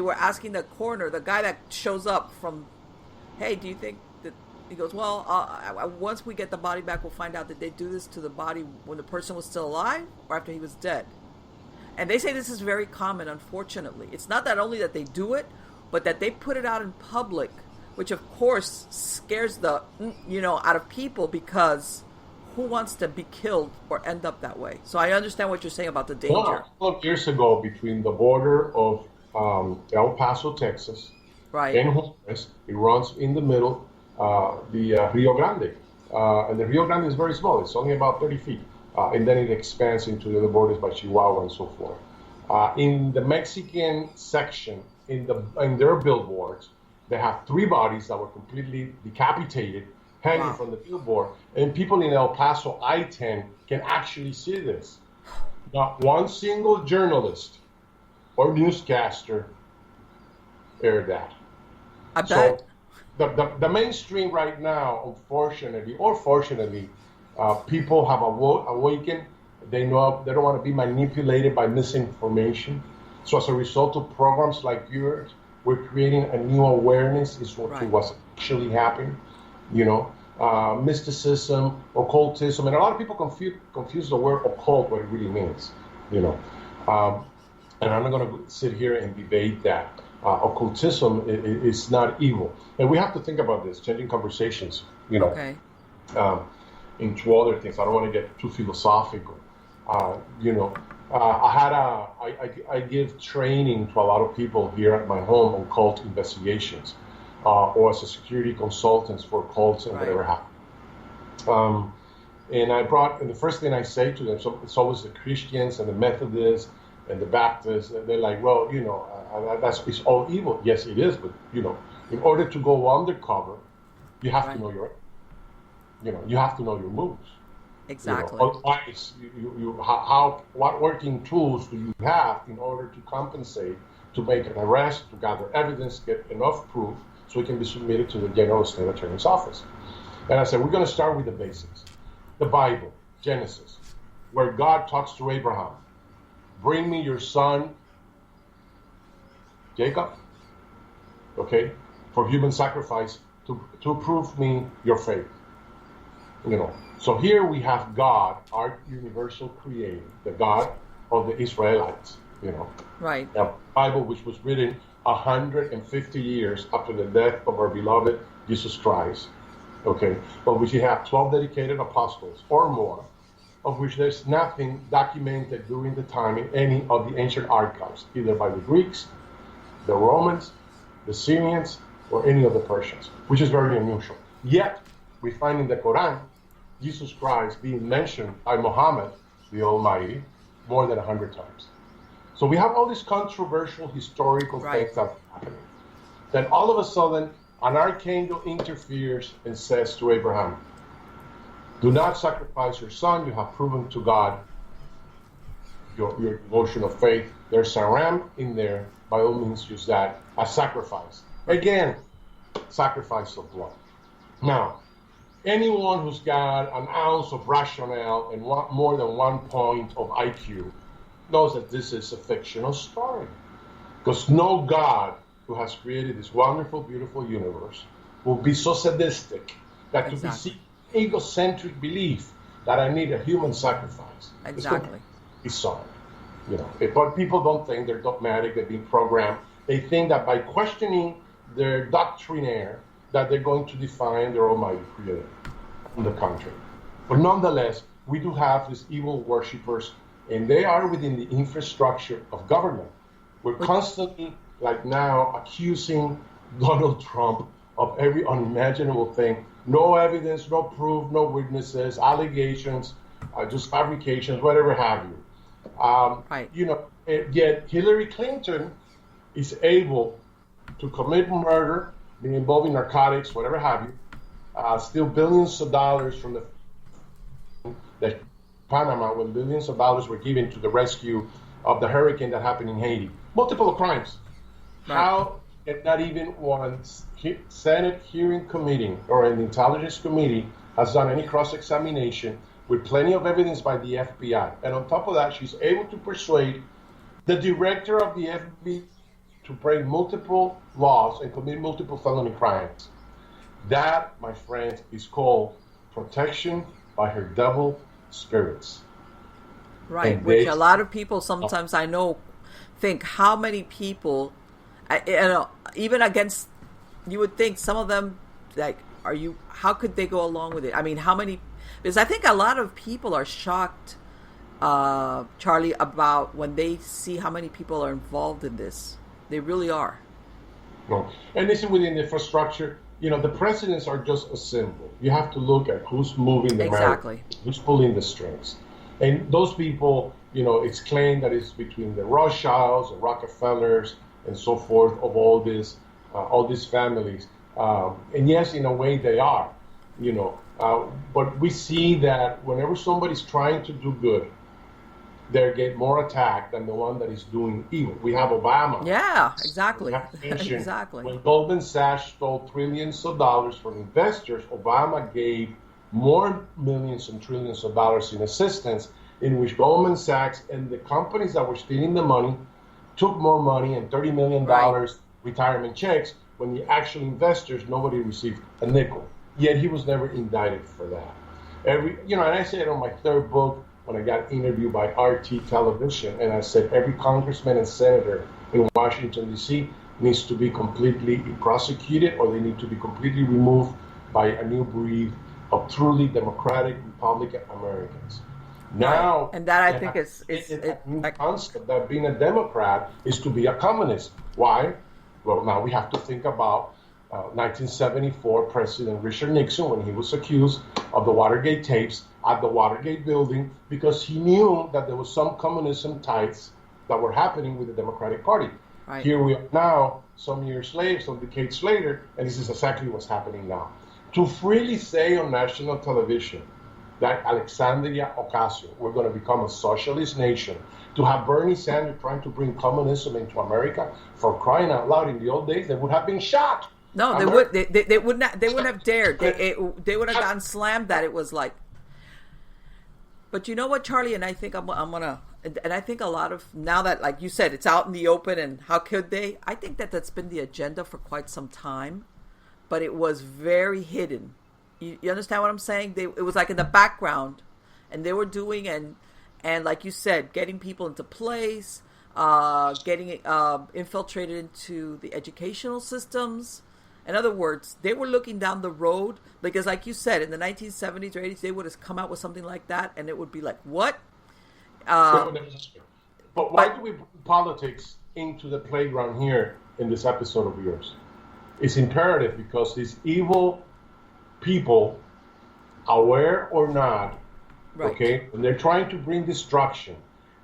Speaker 1: were asking the coroner, the guy that shows up from, hey, do you think that, he goes, well, once we get the body back, we'll find out that they do this to the body when the person was still alive or after he was dead. And they say this is very common, unfortunately. It's not that only that they do it, but that they put it out in public, which of course scares the, out of people, because who wants to be killed or end up that way? So I understand what you're saying about the danger.
Speaker 2: Well, a couple of years ago, between the border of El Paso, Texas,
Speaker 1: Right.
Speaker 2: and Juarez. It runs in the middle, the Rio Grande. And the Rio Grande is very small. It's only about 30 feet. And then it expands into the other borders by Chihuahua and so forth. In the Mexican section, in their billboards, they have three bodies that were completely decapitated, hanging from the billboard. And people in El Paso, I-10, can actually see this. Not one single journalist or newscaster aired that.
Speaker 1: I bet.
Speaker 2: So the mainstream right now, unfortunately or fortunately, people have awakened. They know they don't want to be manipulated by misinformation. So as a result of programs like yours, we're creating a new awareness as to what's actually happening. Mysticism, occultism, and a lot of people confuse the word occult, what it really means. And I'm not going to sit here and debate that. Occultism is not evil, and we have to think about this, changing conversations. Into other things. I don't want to get too philosophical. I give training to a lot of people here at my home on cult investigations, or as a security consultants for cults and whatever happened. And the first thing I say to them, so it's always the Christians and the Methodists and the Baptists. They're like, well, it's all evil. Yes, it is, but in order to go undercover, you have to know you have to know your moves.
Speaker 1: Exactly.
Speaker 2: Otherwise, what working tools do you have in order to compensate, to make an arrest, to gather evidence, get enough proof, so it can be submitted to the General State Attorney's Office? And I said, we're going to start with the basics. The Bible, Genesis, where God talks to Abraham. Bring me your son, Jacob, for human sacrifice to prove me your faith. So here we have God, our universal creator, the God of the Israelites,
Speaker 1: Right.
Speaker 2: The Bible, which was written 150 years after the death of our beloved Jesus Christ, but which you have 12 dedicated apostles or more, of which there's nothing documented during the time in any of the ancient archives, either by the Greeks, the Romans, the Syrians, or any of the Persians, which is very unusual. Yet, we find in the Quran Jesus Christ being mentioned by Muhammad, the Almighty, more than 100 times. So we have all these controversial historical things that are happening. Then all of a sudden, an archangel interferes and says to Abraham, do not sacrifice your son. You have proven to God your devotion of faith. There's a ram in there. By all means, use that as sacrifice. Again, sacrifice of blood. Now, anyone who's got an ounce of rationale and more than 1 point of IQ knows that this is a fictional story. Because no God who has created this wonderful, beautiful universe will be so sadistic that to be egocentric belief that I need a human sacrifice.
Speaker 1: Exactly.
Speaker 2: It's sorry. But people don't think they're dogmatic, they're being programmed. They think that by questioning their doctrinaire, that they're going to define their almighty creator. On the contrary. But nonetheless, we do have these evil worshippers, and they are within the infrastructure of government. We're constantly, like now, accusing Donald Trump of every unimaginable thing. No evidence, no proof, no witnesses, allegations, just fabrications, whatever have you. Yet Hillary Clinton is able to commit murder, be involved in narcotics, whatever have you, steal billions of dollars from the Panama, when billions of dollars were given to the rescue of the hurricane that happened in Haiti. Multiple crimes. Right. How can not even one Senate hearing committee or an intelligence committee has done any cross-examination with plenty of evidence by the FBI? And on top of that, she's able to persuade the director of the FBI to break multiple laws and commit multiple felony crimes. That, my friends, is called protection by her devil spirits.
Speaker 1: Right, which a lot of people sometimes I know think how many people, even against, you would think some of them, like, how could they go along with it? I mean, how many, because I think a lot of people are shocked, Charlie, about when they see how many people are involved in this. They really are.
Speaker 2: No. And this is within the infrastructure. The presidents are just a symbol. You have to look at who's moving the
Speaker 1: exactly.
Speaker 2: mountain, who's pulling the strings. And those people, it's claimed that it's between the Rothschilds, the Rockefellers, and so forth, of all these families. And yes, in a way they are, but we see that whenever somebody's trying to do good, they get more attacked than the one that is doing evil. We have Obama.
Speaker 1: Yeah, exactly. Exactly.
Speaker 2: When Goldman Sachs stole trillions of dollars from investors, Obama gave more millions and trillions of dollars in assistance, in which Goldman Sachs and the companies that were stealing the money took more money and $30 million retirement checks, when the actual investors, nobody received a nickel. Yet he was never indicted for that. And I said on my third book, when I got interviewed by RT Television, and I said every congressman and senator in Washington, D.C. needs to be completely prosecuted, or they need to be completely removed by a new breed of truly democratic Republican Americans. Now,
Speaker 1: and that I think is
Speaker 2: a concept that being a Democrat is to be a communist. Why? Well, now we have to think about 1974 President Richard Nixon, when he was accused of the Watergate tapes at the Watergate building, because he knew that there was some communism ties that were happening with the Democratic Party.
Speaker 1: Right.
Speaker 2: Here we are now, some years later, some decades later, and this is exactly what's happening now. To freely say on national television that Alexandria Ocasio, we're going to become a socialist nation, to have Bernie Sanders trying to bring communism into America, for crying out loud, in the old days, they would have been shot.
Speaker 1: No, they would. They would not. They wouldn't have dared. They would have gotten slammed. That it was like. But you know what, Charlie, and I think I'm gonna, and I think a lot of, now that, like you said, it's out in the open, and how could they? I think that's been the agenda for quite some time, but it was very hidden. You understand what I'm saying? It was like in the background, and they were doing, and like you said, getting people into place, getting infiltrated into the educational systems. In other words, they were looking down the road, because like you said, in the 1970s or 80s, they would have come out with something like that, and it would be like, what?
Speaker 2: But why do we bring politics into the playground here in this episode of yours? It's imperative, because these evil people, aware or not, okay, and they're trying to bring destruction,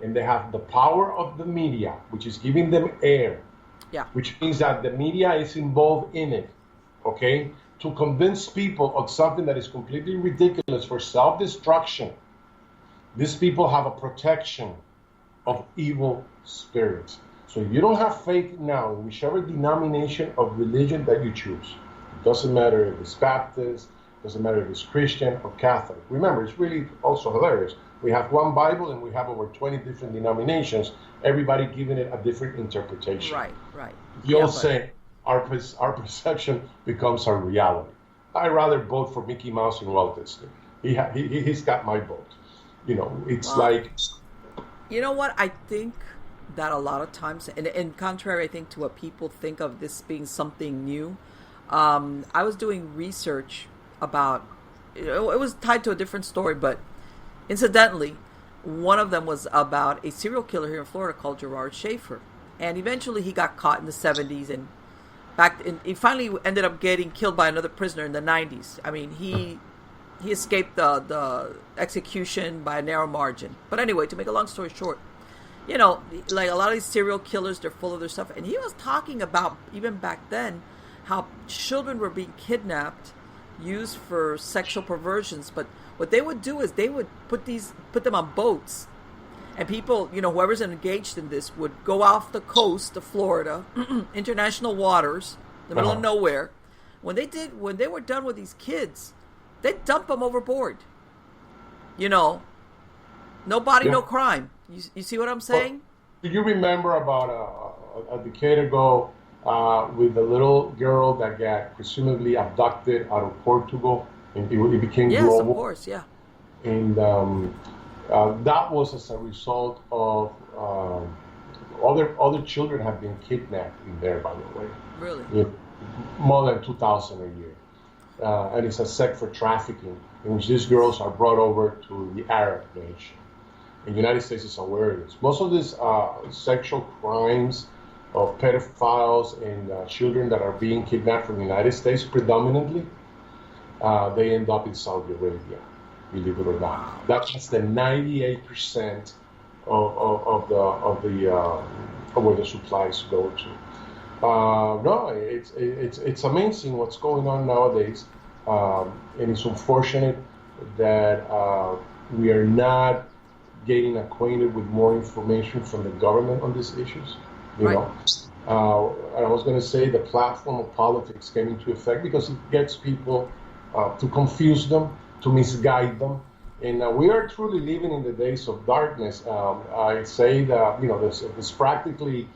Speaker 2: and they have the power of the media, which is giving them air.
Speaker 1: Yeah.
Speaker 2: Which means that the media is involved in it, okay, to convince people of something that is completely ridiculous for self-destruction. These people have a protection of evil spirits. So if you don't have faith now in whichever denomination of religion that you choose, it doesn't matter if it's Baptist, doesn't matter if it's Christian or Catholic. Remember, it's really also hilarious. We have one Bible and we have over 20 different denominations, everybody giving it a different interpretation.
Speaker 1: Right.
Speaker 2: You'll say our perception becomes our reality. I rather vote for Mickey Mouse in Walt Disney. He's got my vote. It's like...
Speaker 1: You know what? I think that a lot of times, and contrary, I think, to what people think of this being something new, I was doing research about... It was tied to a different story, but incidentally, one of them was about a serial killer here in Florida called Gerard Schaefer. And eventually he got caught in the 70s, and he finally ended up getting killed by another prisoner in the 90s. I mean, he escaped the execution by a narrow margin. But anyway, to make a long story short, like a lot of these serial killers, they're full of their stuff. And he was talking about, even back then, how children were being kidnapped, used for sexual perversions. But what they would do is they would put them on boats, and people, whoever's engaged in this would go off the coast of Florida, international waters, the middle of nowhere. When they were done with these kids, they'd dump them overboard. No body, no crime. You see what I'm saying?
Speaker 2: Do you remember about a decade ago with the little girl that got presumably abducted out of Portugal? And it became global.
Speaker 1: Yes, of course, yeah.
Speaker 2: And that was as a result of other children have been kidnapped in there, by the way.
Speaker 1: Really?
Speaker 2: More than 2,000 a year. And it's a sect for trafficking, in which these girls are brought over to the Arab nation. And the United States is aware of this. Most of these sexual crimes of pedophiles and children that are being kidnapped from the United States predominantly, they end up in Saudi Arabia, believe it or not. That's the 98% of where the supplies go to. No, it's amazing what's going on nowadays, and it's unfortunate that we are not getting acquainted with more information from the government on these issues. You know, I was going to say the platform of politics came into effect because it gets people to confuse them, to misguide them. And we are truly living in the days of darkness. I say that, there's practically,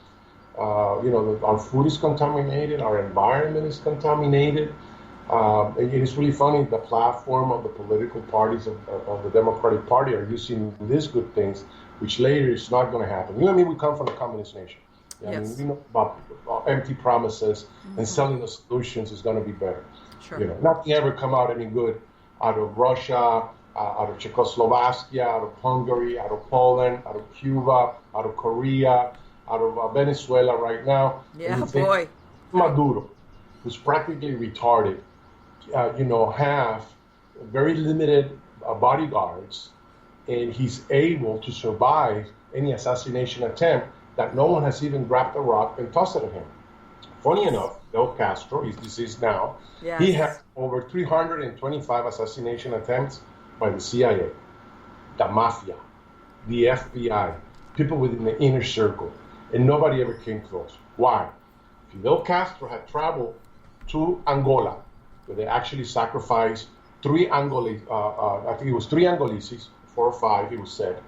Speaker 2: our food is contaminated, our environment is contaminated. It is really funny, the platform of the political parties of the Democratic Party are using these good things, which later is not going to happen. You and me, we come from a communist nation.
Speaker 1: Yes.
Speaker 2: I mean, about empty promises and selling the solutions is going to be better.
Speaker 1: Sure.
Speaker 2: Nothing ever come out any good out of Russia, out of Czechoslovakia, out of Hungary, out of Poland, out of Cuba, out of Korea, out of Venezuela right now.
Speaker 1: Yeah, boy.
Speaker 2: Maduro, who's practically retarded, have very limited bodyguards, and he's able to survive any assassination attempt that no one has even grabbed a rock and tossed it at him. Funny enough, Fidel Castro, he's deceased now,
Speaker 1: yes.
Speaker 2: He had over 325 assassination attempts by the CIA, the mafia, the FBI, people within the inner circle, and nobody ever came close. Why? Fidel Castro had traveled to Angola, where they actually sacrificed three Angolese, I think it was 3 Angoleses, 4 or 5, it was said.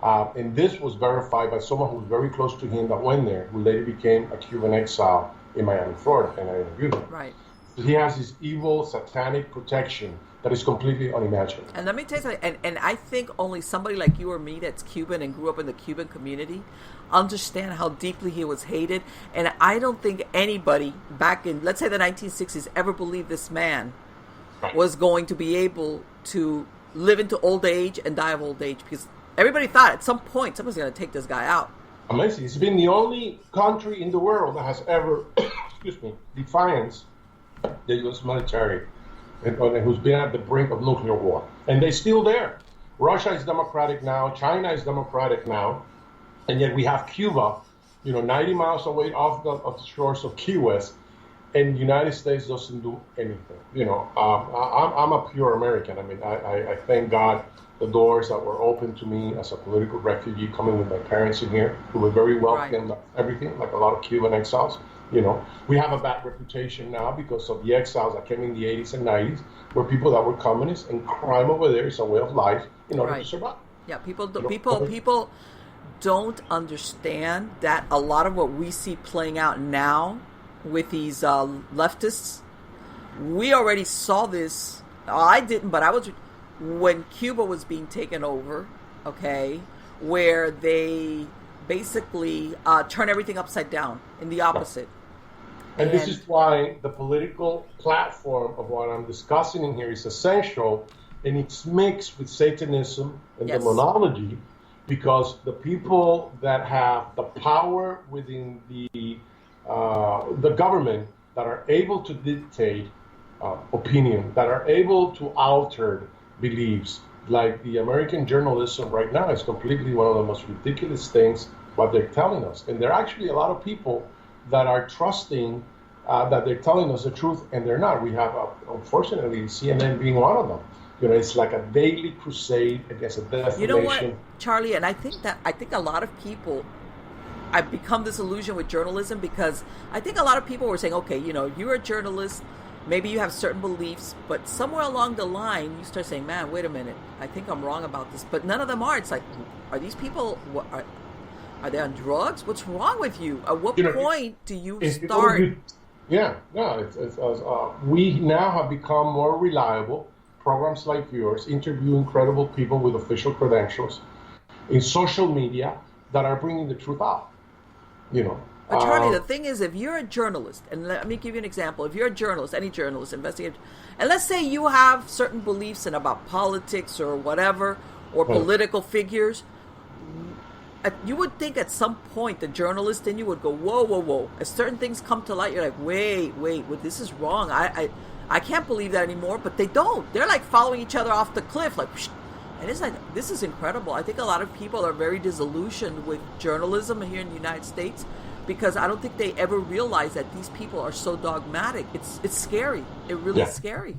Speaker 2: And this was verified by someone who was very close to him that went there, who later became a Cuban exile in Miami, Florida, and I interviewed him.
Speaker 1: Right.
Speaker 2: So he has this evil, satanic protection that is completely unimaginable.
Speaker 1: And let me tell you something, and I think only somebody like you or me that's Cuban and grew up in the Cuban community understand how deeply he was hated. And I don't think anybody back in, let's say, the 1960s ever believed this man was going to be able to live into old age and die of old age, because everybody thought at some point someone's going to take this guy out.
Speaker 2: Amazing. It's been the only country in the world that has ever, defiance the U.S. military and who's been at the brink of nuclear war. And they're still there. Russia is democratic now. China is democratic now. And yet we have Cuba, 90 miles away off the shores of Key West, and the United States doesn't do anything. I'm a pure American. I mean, I thank God the doors that were open to me as a political refugee coming with my parents in here, who were very welcome, right. Everything, like a lot of Cuban exiles. We have a bad reputation now because of the exiles that came in the 80s and 90s, where people that were communists, and crime over there is a way of life in order to survive.
Speaker 1: Yeah, people don't understand that a lot of what we see playing out now with these leftists, we already saw this. I didn't, but I was when Cuba was being taken over, okay, where they basically turn everything upside down in the opposite.
Speaker 2: And this is why the political platform of what I'm discussing in here is essential, and it's mixed with Satanism and demonology, because the people that have the power within the government that are able to dictate opinion, that are able to alter beliefs, like the American journalism right now is completely one of the most ridiculous things what they're telling us. And there are actually a lot of people that are trusting that they're telling us the truth, and they're not. We have, unfortunately, CNN being one of them. It's like a daily crusade against a defamation.
Speaker 1: You know what, Charlie? And I think a lot of people, I've become disillusioned with journalism, because I think a lot of people were saying, okay, you're a journalist, maybe you have certain beliefs, but somewhere along the line, you start saying, man, wait a minute, I think I'm wrong about this. But none of them are. It's like, are these people, are they on drugs? What's wrong with you? At what point do you start?
Speaker 2: We now have become more reliable. Programs like yours interview incredible people with official credentials in social media that are bringing the truth out.
Speaker 1: But Charlie, the thing is, if you're a journalist, and let me give you an example. If you're a journalist, any journalist, investigator, and let's say you have certain beliefs about politics or whatever, or political figures, you would think at some point the journalist in you would go, whoa, whoa, whoa. As certain things come to light, you're like, wait, this is wrong. I can't believe that anymore. But they don't. They're like following each other off the cliff, like, psh. And it's like, this is incredible. I think a lot of people are very disillusioned with journalism here in the United States because I don't think they ever realize that these people are so dogmatic. It's scary. It really is scary.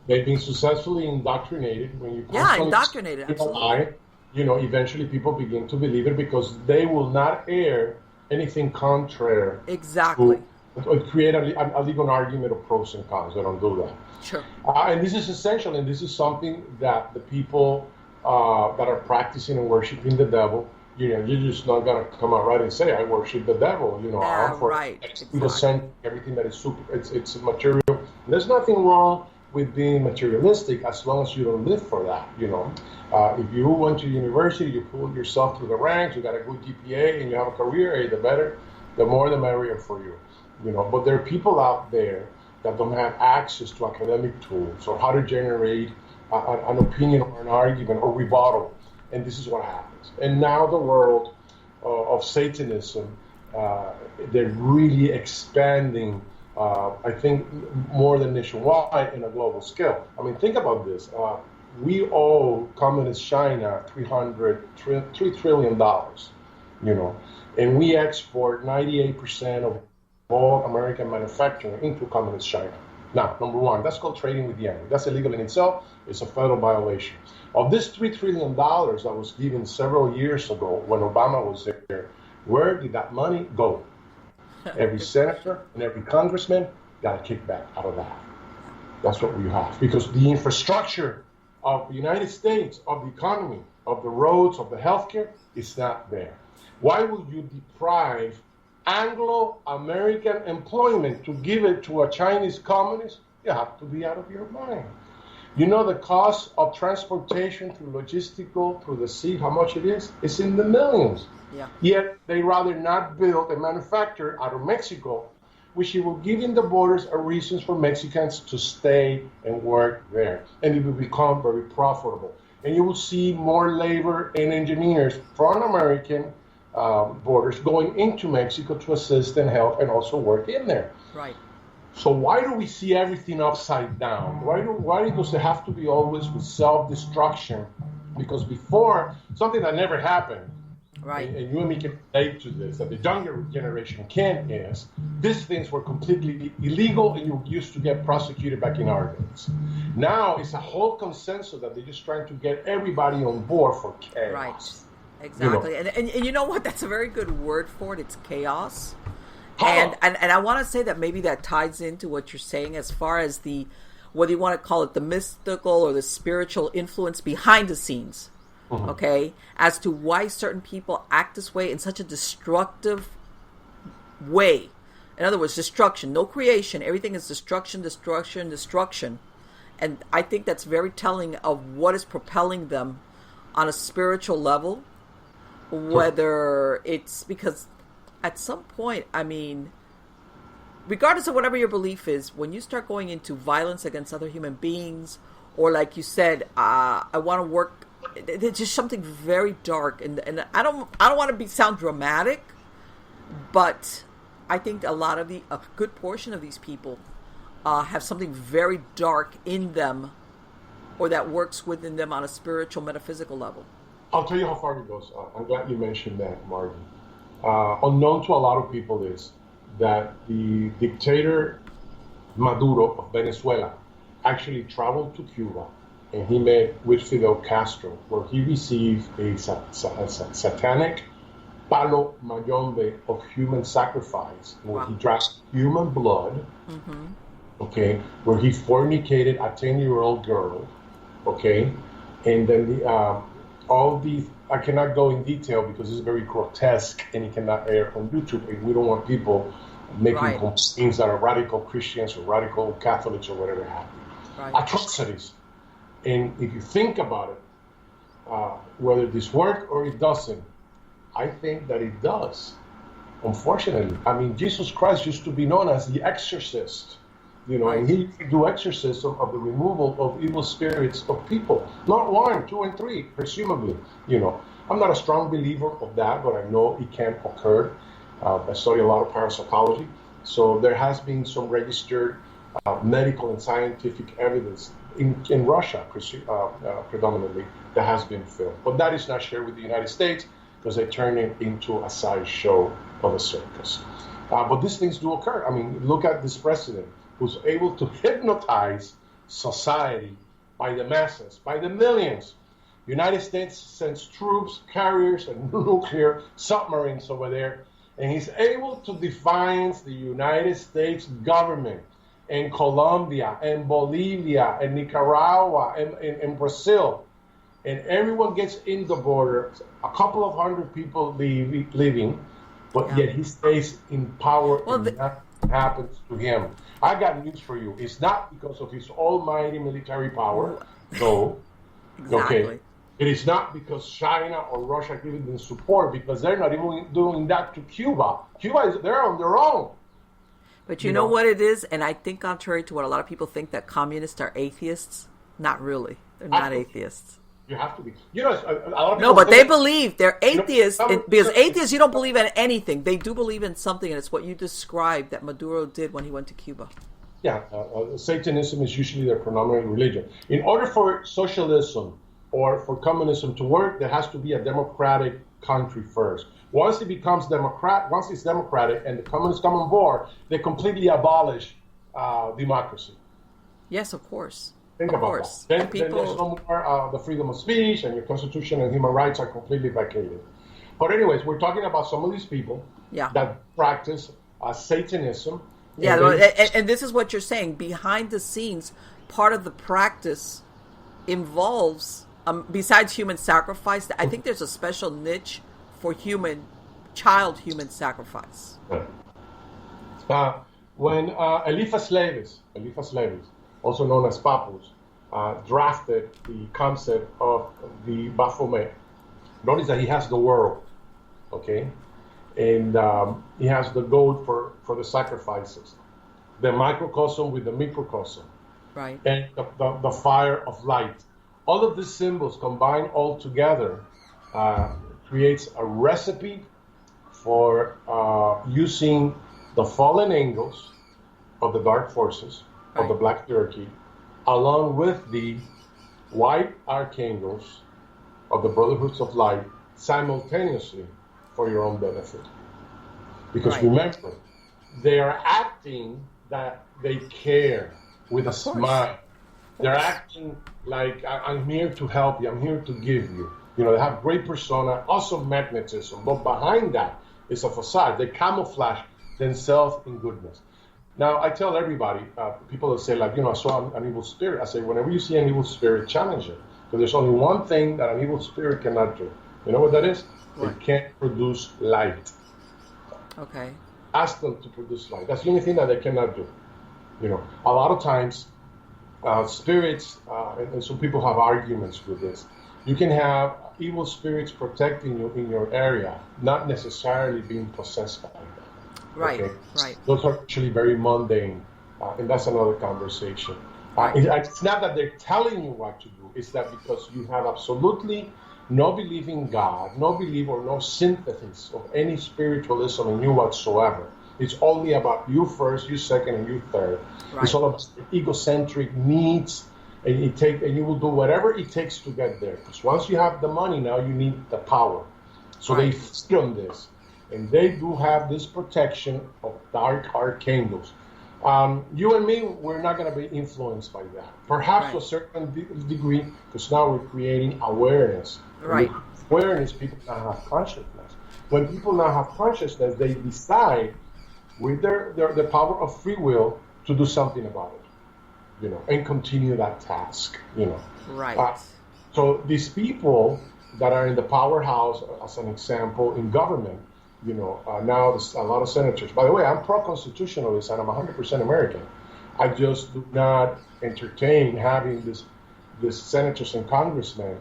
Speaker 2: They've been successfully indoctrinated. When you
Speaker 1: indoctrinated, absolutely.
Speaker 2: Eventually people begin to believe it because they will not air anything contrary.
Speaker 1: Exactly.
Speaker 2: To create a legal argument of pros and cons. They don't do that.
Speaker 1: Sure.
Speaker 2: And this is essential, and this is something that the people that are practicing and worshiping the devil, you're just not going to come out right and say, I worship the devil. I'm for exactly. Everything that is super, it's material. And there's nothing wrong with being materialistic as long as you don't live for that. If you went to university, you pulled yourself through the ranks, you got a good GPA, and you have a career, the more the merrier for you. But there are people out there that don't have access to academic tools or how to generate an opinion or an argument or rebuttal. And this is what happens. And now the world of Satanism, they're really expanding, I think, more than nationwide in a global scale. I mean, think about this. We owe communist China $3 trillion, and we export 98% of all American manufacturing into communist China. Now, number one, that's called trading with the enemy. That's illegal in itself. It's a federal violation. Of this $3 trillion that was given several years ago when Obama was there, where did that money go? Every senator and every congressman got a kickback out of that. That's what we have. Because the infrastructure of the United States, of the economy, of the roads, of the healthcare, is not there. Why would you deprive Anglo-American employment to give it to a Chinese communist? You have to be out of your mind. The cost of transportation through logistical, through the sea, how much it is? It's in the millions.
Speaker 1: Yeah.
Speaker 2: Yet they rather not build and manufacture out of Mexico, which it will give in the borders a reasons for Mexicans to stay and work there. And it will become very profitable. And you will see more labor and engineers from American borders going into Mexico to assist and help and also work in there.
Speaker 1: Right.
Speaker 2: So why do we see everything upside down? Why does it have to be always with self-destruction? Because before, something that never happened,
Speaker 1: right,
Speaker 2: and you and me can relate to this, that the younger generation can, is these things were completely illegal and you used to get prosecuted back in our days. Now it's a whole consensus that they're just trying to get everybody on board for chaos.
Speaker 1: Right, exactly. And you know what? That's a very good word for it. It's chaos.
Speaker 2: Oh.
Speaker 1: And I want to say that maybe that ties into what you're saying as far as the, whether you want to call it the mystical or the spiritual influence behind the scenes, okay, as to why certain people act this way in such a destructive way. In other words, destruction, no creation. Everything is destruction, destruction, destruction. And I think that's very telling of what is propelling them on a spiritual level, whether it's because at some point, I mean, regardless of whatever your belief is, when you start going into violence against other human beings, or like you said, I want to work, it's just something very dark, and I don't want to sound dramatic, but I think a good portion of these people have something very dark in them, or that works within them on a spiritual, metaphysical level.
Speaker 2: I'll tell you how far it goes. I'm glad you mentioned that, Margie. Unknown to a lot of people is that the dictator Maduro of Venezuela actually traveled to Cuba and he met with Fidel Castro, where he received a satanic palo mayombe of human sacrifice, where he drank human blood, okay, where he fornicated a 10-year-old girl, okay, and then all these, I cannot go in detail because it's very grotesque and it cannot air on YouTube, and we don't want people making things that are radical Christians or radical Catholics or whatever have you. Atrocities. And if you think about it, whether this works or it doesn't, I think that it does, unfortunately. I mean, Jesus Christ used to be known as the exorcist. And he do exorcism of the removal of evil spirits of people, not 1, 2, and 3, presumably. I'm not a strong believer of that, but I know it can occur. I study a lot of parapsychology, so there has been some registered medical and scientific evidence in Russia, predominantly, that has been filmed. But that is not shared with the United States because they turn it into a sideshow of a circus. But these things do occur. I mean, look at this president who's able to hypnotize society by the masses, by the millions. United States sends troops, carriers, and nuclear submarines over there, and he's able to defiance the United States government in Colombia, and Bolivia, and Nicaragua, and Brazil. And everyone gets in the border, a couple of hundred people leaving, but yet he stays in power, and nothing happens to him. I got news for you. It's not because of his almighty military power, no.
Speaker 1: Exactly.
Speaker 2: Okay. It is not because China or Russia giving them support, because they're not even doing that to Cuba. They're on their own.
Speaker 1: But you know what it is? And I think contrary to what a lot of people think, that communists are atheists. Not really. They're not atheists.
Speaker 2: You have to be. A lot of people.
Speaker 1: No, but they believe they're atheists because atheists, you don't believe in anything. They do believe in something, and it's what you described that Maduro did when he went to Cuba.
Speaker 2: Yeah, Satanism is usually their predominant religion. In order for socialism or for communism to work, there has to be a democratic country first. Once it becomes once it's democratic and the communists come on board, they completely abolish democracy.
Speaker 1: Yes, of course.
Speaker 2: Think about that. Then there's no more the freedom of speech, and your constitution and human rights are completely vacated. But anyways, we're talking about some of these people that practice Satanism.
Speaker 1: Yeah, and this is what you're saying. Behind the scenes, part of the practice involves, besides human sacrifice, I think there's a special niche for child human sacrifice.
Speaker 2: When Eliphas Levis, also known as Papus, drafted the concept of the Baphomet, notice that he has the world, okay? And he has the goat for the sacrifices, the microcosm with the microcosm,
Speaker 1: right?
Speaker 2: And the fire of light. All of these symbols combined all together creates a recipe for using the fallen angels of the dark forces, of the black hierarchy, along with the white archangels of the brotherhoods of light, simultaneously for your own benefit. Because remember, they are acting that they care with a smile. They're acting like, I'm here to help you, I'm here to give you. They have great persona, awesome magnetism, but behind that is a facade. They camouflage themselves in goodness. Now, I tell everybody, people that say, I saw an evil spirit. I say, whenever you see an evil spirit, challenge it. Because there's only one thing that an evil spirit cannot do. You know what that is? It can't produce light.
Speaker 1: Okay.
Speaker 2: Ask them to produce light. That's the only thing that they cannot do. A lot of times, spirits, and some people have arguments with this. You can have evil spirits protecting you in your area, not necessarily being possessed by them.
Speaker 1: Right,
Speaker 2: okay?
Speaker 1: right.
Speaker 2: Those are actually very mundane, and that's another conversation. It's not that they're telling you what to do. It's that because you have absolutely no belief in God, no belief or no synthesis of any spiritualism in you whatsoever. It's only about you first, you second, and you third. Right. It's all about egocentric needs, and you will do whatever it takes to get there. Because once you have the money, now you need the power. So they feed on this. And they do have this protection of dark archangels. You and me, we're not going to be influenced by that. Perhaps to a certain degree, because now we're creating awareness.
Speaker 1: Right.
Speaker 2: Awareness, people now have consciousness. When people now have consciousness, they decide with the power of free will to do something about it, and continue that task,
Speaker 1: Right.
Speaker 2: So these people that are in the powerhouse, as an example, in government, now there's a lot of senators. By the way, I'm pro-constitutionalist and I'm 100% American. I just do not entertain having these senators and congressmen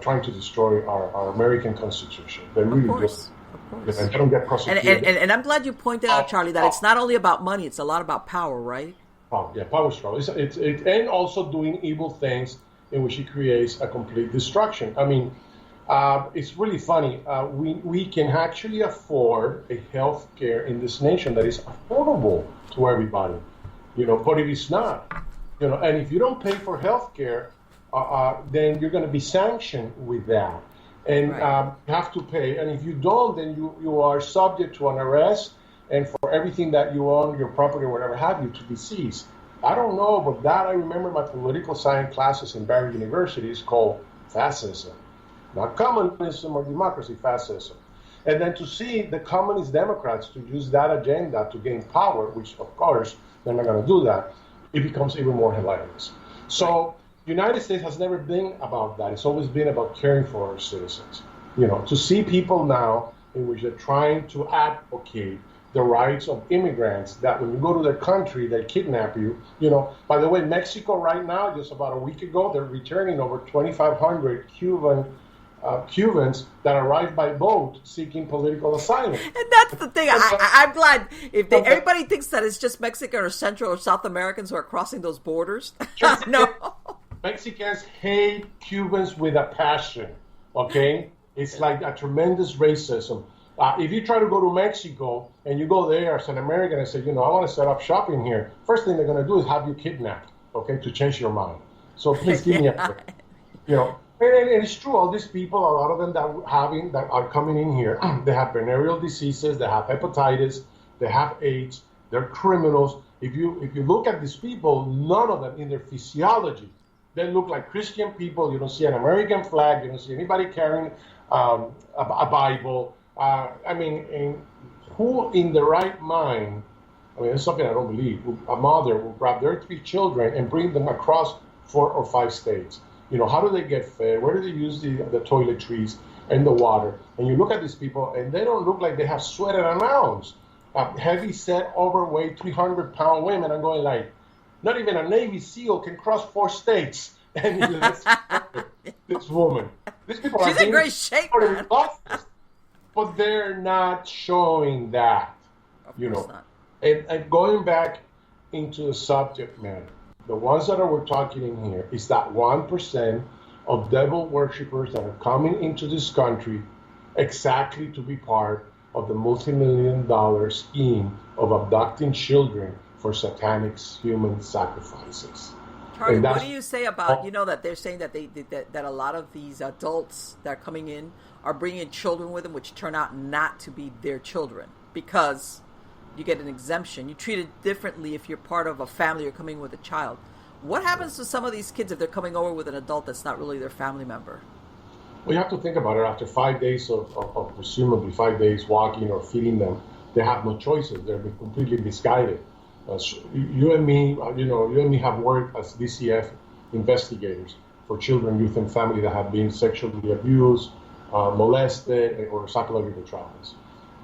Speaker 2: trying to destroy our American Constitution. They really just, and they don't get prosecuted.
Speaker 1: And I'm glad you pointed out, Charlie, that it's not only about money; it's a lot about power, right?
Speaker 2: power struggle. It's and also doing evil things in which he creates a complete destruction. I mean, it's really funny. We can actually afford a health care in this nation that is affordable to everybody, but it is not, and if you don't pay for health care, then you're going to be sanctioned with that. And you have to pay. And if you don't, then you are subject to an arrest and for everything that you own, your property or whatever have you, to be seized. I don't know, but that I remember my political science classes in Barry University is called fascism. Not communism or democracy, fascism. And then to see the communist Democrats to use that agenda to gain power, which of course they're not going to do that, it becomes even more hilarious. So the United States has never been about that. It's always been about caring for our citizens. To see people now in which they're trying to advocate the rights of immigrants, that when you go to their country, they kidnap you. By the way, Mexico right now, just about a week ago, they're returning over 2,500 Cubans that arrived by boat seeking political asylum.
Speaker 1: And that's the thing. I'm glad everybody thinks that it's just Mexican or Central or South Americans who are crossing those borders. No.
Speaker 2: Mexicans hate Cubans with a passion, okay? It's like a tremendous racism. If you try to go to Mexico and you go there as an American and say, I want to set up shop in here, first thing they're going to do is have you kidnapped, okay, to change your mind. So please give me a break. And it's true, all these people, a lot of them that are coming in here, they have venereal diseases, they have hepatitis, they have AIDS, they're criminals. If you look at these people, none of them in their physiology, they look like Christian people. You don't see an American flag, you don't see anybody carrying a Bible. Who in the right mind, it's something I don't believe, a mother will grab their 3 children and bring them across 4 or 5 states. How do they get fed? Where do they use the toiletries and the water? And you look at these people, and they don't look like they have sweated an ounce. Heavy set, overweight, 300-pound women are going like, not even a Navy SEAL can cross 4 states. And this woman. These people
Speaker 1: She's in great shape, man.
Speaker 2: But they're not showing that.
Speaker 1: Of course not.
Speaker 2: And going back into the subject matter, the ones that we're talking in here is that 1% of devil worshippers that are coming into this country exactly to be part of the multi-million-dollar scheme of abducting children for satanic human sacrifices.
Speaker 1: Charlie, what do you say about, that they're saying that that a lot of these adults that are coming in are bringing children with them, which turn out not to be their children because you get an exemption. You treat it differently if you're part of a family or coming with a child. What happens to some of these kids if they're coming over with an adult that's not really their family member?
Speaker 2: Well, you have to think about it. After 5 days of presumably 5 days walking or feeding them, they have no choices. They're completely misguided. You and me have worked as DCF investigators for children, youth, and family that have been sexually abused, molested, or psychological traumas.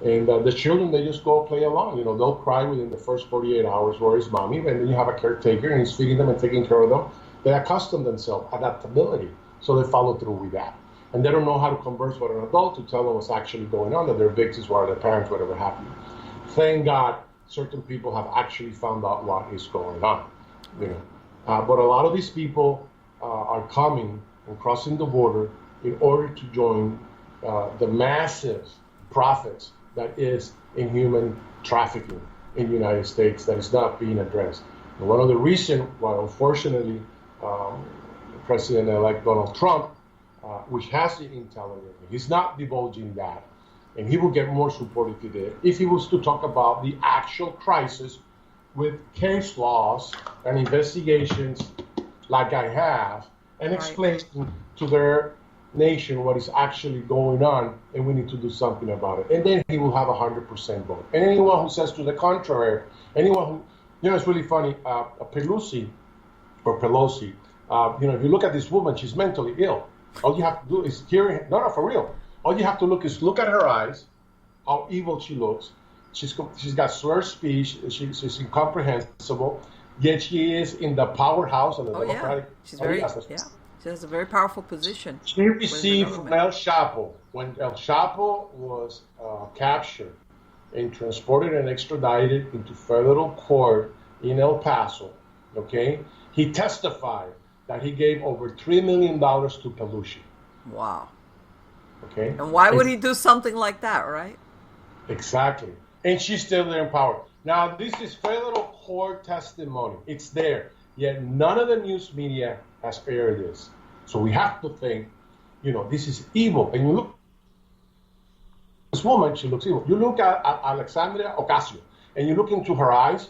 Speaker 2: And the children, they just go play along. They'll cry within the first 48 hours, where is mommy? And then you have a caretaker, and he's feeding them and taking care of them. They accustom themselves, adaptability, so they follow through with that. And they don't know how to converse with an adult to tell them what's actually going on, that their victims were their parents, whatever happened. Thank God certain people have actually found out what is going on. But a lot of these people are coming and crossing the border in order to join the massive profits that is in human trafficking in the United States that is not being addressed. And one of the reasons why, unfortunately, President-elect Donald Trump, which has the intelligence, he's not divulging that, and he will get more support if he did, if he was to talk about the actual crisis with case laws and investigations like I have, and explain to their nation what is actually going on, and we need to do something about it. And then he will have 100% vote. And anyone who says to the contrary, anyone who, it's really funny, Pellicer, if you look at this woman, she's mentally ill. All you have to do is hear, no, for real. All you have to look at her eyes, how evil she looks. She's got slurred speech. She's incomprehensible. Yet she is in the powerhouse of the Democratic.
Speaker 1: Yeah. She's very, She has a very powerful position.
Speaker 2: She received from El Chapo, when El Chapo was captured and transported and extradited into federal court in El Paso, okay, he testified that he gave over $3 million to Pellicer.
Speaker 1: Wow.
Speaker 2: Okay.
Speaker 1: And why would he do something like that, right?
Speaker 2: Exactly. And she's still there in power. Now, this is federal court testimony. It's there. Yet none of the news media has aired this. So we have to think, this is evil. And you look, this woman, she looks evil. You look at Alexandria Ocasio, and you look into her eyes,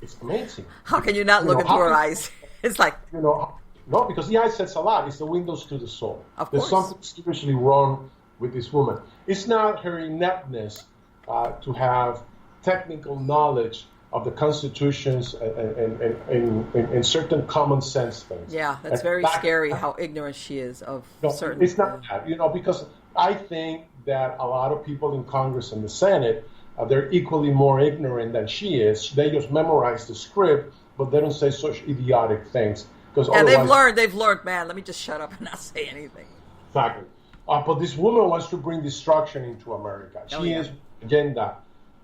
Speaker 2: it's amazing.
Speaker 1: How can you not look into her eyes? It's like...
Speaker 2: No, because the eye says a lot. It's the windows to the soul.
Speaker 1: Of
Speaker 2: There's
Speaker 1: course.
Speaker 2: something seriously wrong with this woman. It's not her ineptness to have technical knowledge of the constitutions and certain common sense things.
Speaker 1: Yeah, that's very scary how ignorant she is of certain...
Speaker 2: It's not that, because I think that a lot of people in Congress and the Senate, they're equally more ignorant than she is. They just memorize the script, but they don't say such idiotic things.
Speaker 1: Yeah, they've learned, man. Let me just shut up and not say anything.
Speaker 2: Exactly. But this woman wants to bring destruction into America. She has an agenda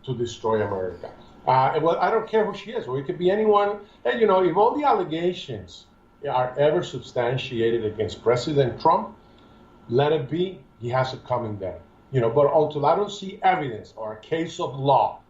Speaker 2: to destroy America. Well, I don't care who she is. Or it could be anyone. And, if all the allegations are ever substantiated against President Trump, let it be. He has it coming down. But until I don't see evidence or a case of law,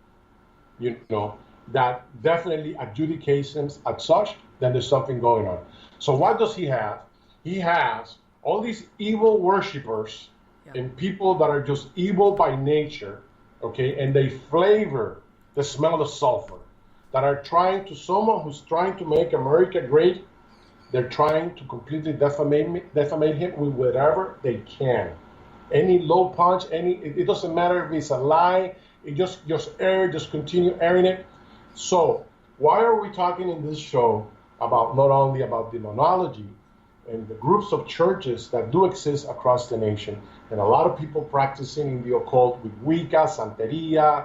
Speaker 2: that definitely adjudications as such, then there's something going on. So what does he have? He has all these evil worshipers and people that are just evil by nature, okay, and they flavor the smell of sulfur, that are someone who's trying to make America great, they're trying to completely defamate him with whatever they can. Any low punch, it doesn't matter if it's a lie, just continue airing it. So why are we talking in this show about not only about demonology and the groups of churches that do exist across the nation, and a lot of people practicing in the occult with Wicca, Santeria,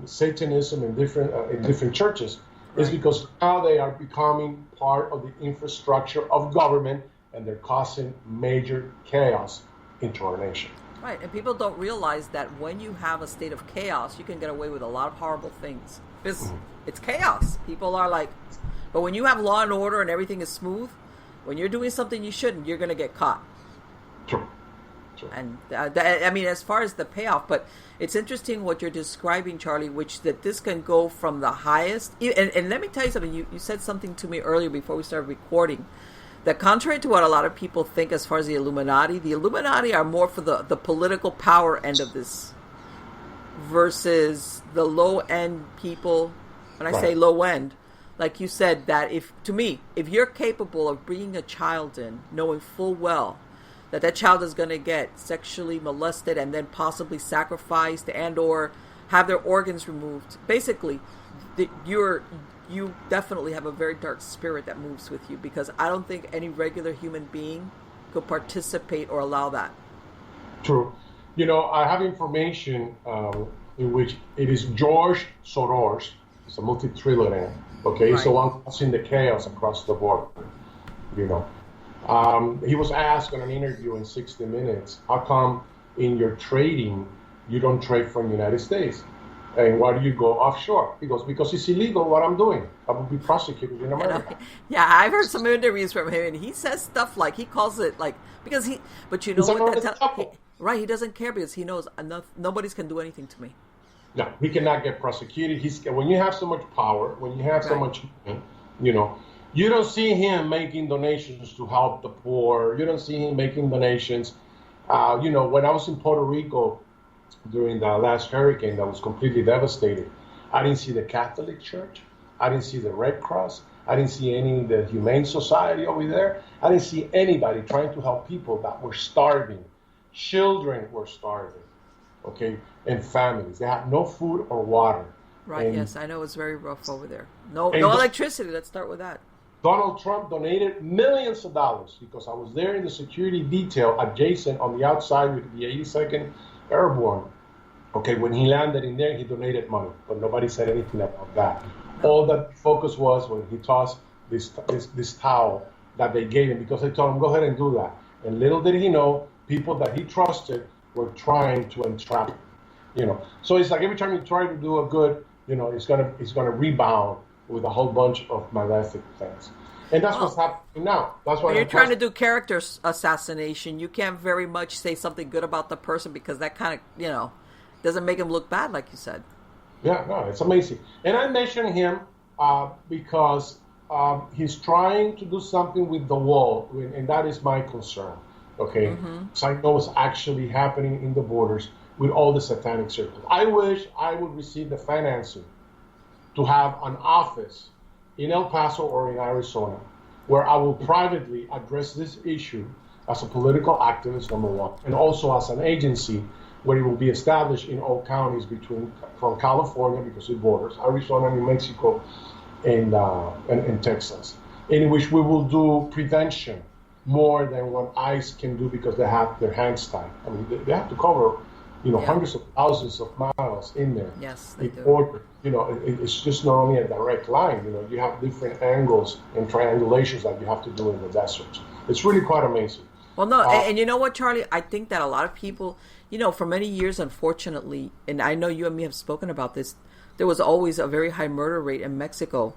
Speaker 2: Satanism in different churches, is because now they are becoming part of the infrastructure of government, and they're causing major chaos into our nation.
Speaker 1: Right, and people don't realize that when you have a state of chaos, you can get away with a lot of horrible things. Because it's chaos. People are like... But when you have law and order and everything is smooth, when you're doing something you shouldn't, you're going to get caught.
Speaker 2: True.
Speaker 1: And as far as the payoff, but it's interesting what you're describing, Charlie, that this can go from the highest. And let me tell you something. You said something to me earlier before we started recording, that contrary to what a lot of people think as far as the Illuminati are more for the political power end of this versus the low end people. When I say low end, like you said, that if you're capable of bringing a child in, knowing full well that child is going to get sexually molested and then possibly sacrificed and or have their organs removed, basically, you definitely have a very dark spirit that moves with you, because I don't think any regular human being could participate or allow that. True.
Speaker 2: I have information in which it is George Soros. It's a multi-trillionaire. Okay,
Speaker 1: right.
Speaker 2: So I'm causing the chaos across the board. He was asked in an interview in 60 Minutes, how come in your trading you don't trade from the United States? And why do you go offshore? He goes, because it's illegal what I'm doing. I will be prosecuted in America.
Speaker 1: Yeah, I've heard some interviews from him, and he says stuff like, he calls it like, because he, but you know what? Right, he doesn't care because he knows nobody's can do anything to me.
Speaker 2: No, he cannot get prosecuted. When you have so much power, when you have so much, you don't see him making donations to help the poor. You don't see him making donations. When I was in Puerto Rico during the last hurricane that was completely devastated, I didn't see the Catholic Church. I didn't see the Red Cross. I didn't see the Humane Society over there. I didn't see anybody trying to help people that were starving. Children were starving, okay, and families. They had no food or water.
Speaker 1: Right, and, yes, I know it's very rough over there. No electricity. Let's start with that.
Speaker 2: Donald Trump donated millions of dollars because I was there in the security detail adjacent on the outside with the 82nd Airborne. Okay, when he landed in there, he donated money, but nobody said anything about that. All that focus was when he tossed this towel that they gave him because they told him, go ahead and do that. And little did he know, people that he trusted were trying to entrap him. So it's like every time you try to do a good, it's gonna rebound with a whole bunch of malefic things. And that's what's happening now. That's why
Speaker 1: when you're trying to do character assassination, you can't very much say something good about the person because that kind of, doesn't make him look bad, like you said.
Speaker 2: Yeah, no, it's amazing. And I mention him because he's trying to do something with the wall, and that is my concern. Okay, so I know what's actually happening in the borders with all the satanic circles. I wish I would receive the financing to have an office in El Paso or in Arizona where I will privately address this issue as a political activist, number one, and also as an agency where it will be established in all counties from California, because it borders Arizona, New Mexico, and Texas, in which we will do prevention more than what ICE can do because they have their hands tied. I mean, they have to cover, hundreds of thousands of miles in there.
Speaker 1: Yes, they do.
Speaker 2: Order. It's just not only a direct line. You have different angles and triangulations that you have to do in the desert. It's really quite amazing.
Speaker 1: Well, no, and you know what, Charlie? I think that a lot of people, for many years, unfortunately, and I know you and me have spoken about this, there was always a very high murder rate in Mexico.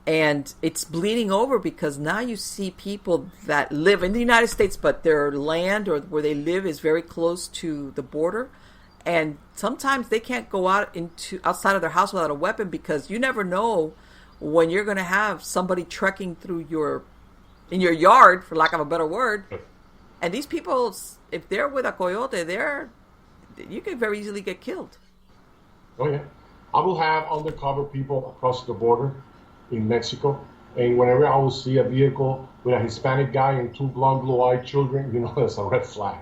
Speaker 1: And it's bleeding over because now you see people that live in the United States, but their land or where they live is very close to the border. And sometimes they can't go outside of their house without a weapon because you never know when you're going to have somebody trekking through in your yard, for lack of a better word. And these people, if they're with a coyote, you can very easily get killed.
Speaker 2: Oh, yeah. I will have undercover people across the border in Mexico, and whenever I will see a vehicle with a Hispanic guy and two blonde, blue-eyed children, that's a red flag.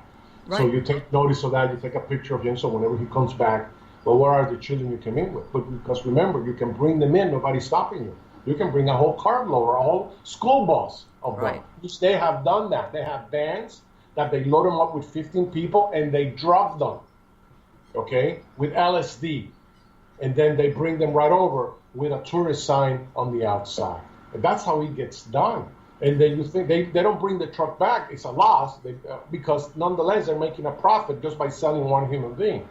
Speaker 2: Right. So you take notice of that, you take a picture of him, so whenever he comes back, well, where are the children you came in with? But because remember, you can bring them in, nobody's stopping you. You can bring a whole carload or a whole school bus of them. Which they have done that. They have vans that they load them up with 15 people and they drop them, okay, with LSD. And then they bring them right over with a tourist sign on the outside. And that's how it gets done. And then you think they don't bring the truck back. It's a loss because nonetheless they're making a profit just by selling one human being.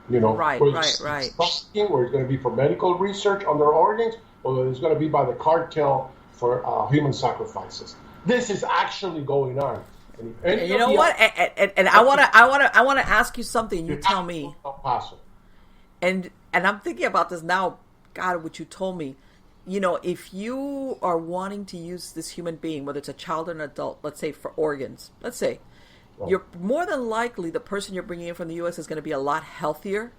Speaker 1: Right.
Speaker 2: Where it's going to be for medical research on their organs, or it's going to be by the cartel for human sacrifices. This is actually going on.
Speaker 1: And you know what? And I want to ask you something. You tell me. And I'm thinking about this now. God, what you told me, if you are wanting to use this human being, whether it's a child or an adult, let's say for organs, you're more than likely the person you're bringing in from the U.S. is going to be a lot healthier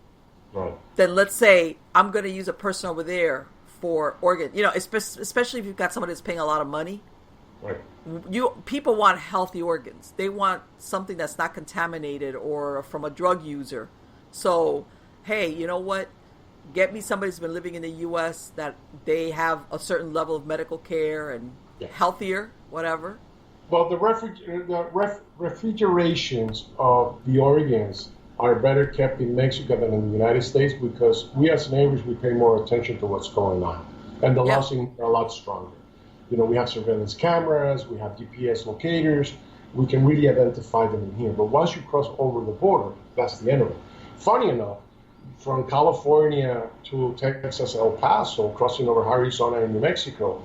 Speaker 1: than, let's say, I'm going to use a person over there for organ. Especially if you've got somebody that's paying a lot of money.
Speaker 2: Right.
Speaker 1: People want healthy organs. They want something that's not contaminated or from a drug user. So, hey, you know what? Get me somebody who's been living in the U.S. that they have a certain level of medical care and healthier, whatever.
Speaker 2: Well, the refrigerations of the organs are better kept in Mexico than in the United States because we as neighbors, we pay more attention to what's going on. And the laws are a lot stronger. We have surveillance cameras, we have GPS locators, we can really identify them in here. But once you cross over the border, that's the end of it. Funny enough, from California to Texas, El Paso, crossing over Arizona and New Mexico,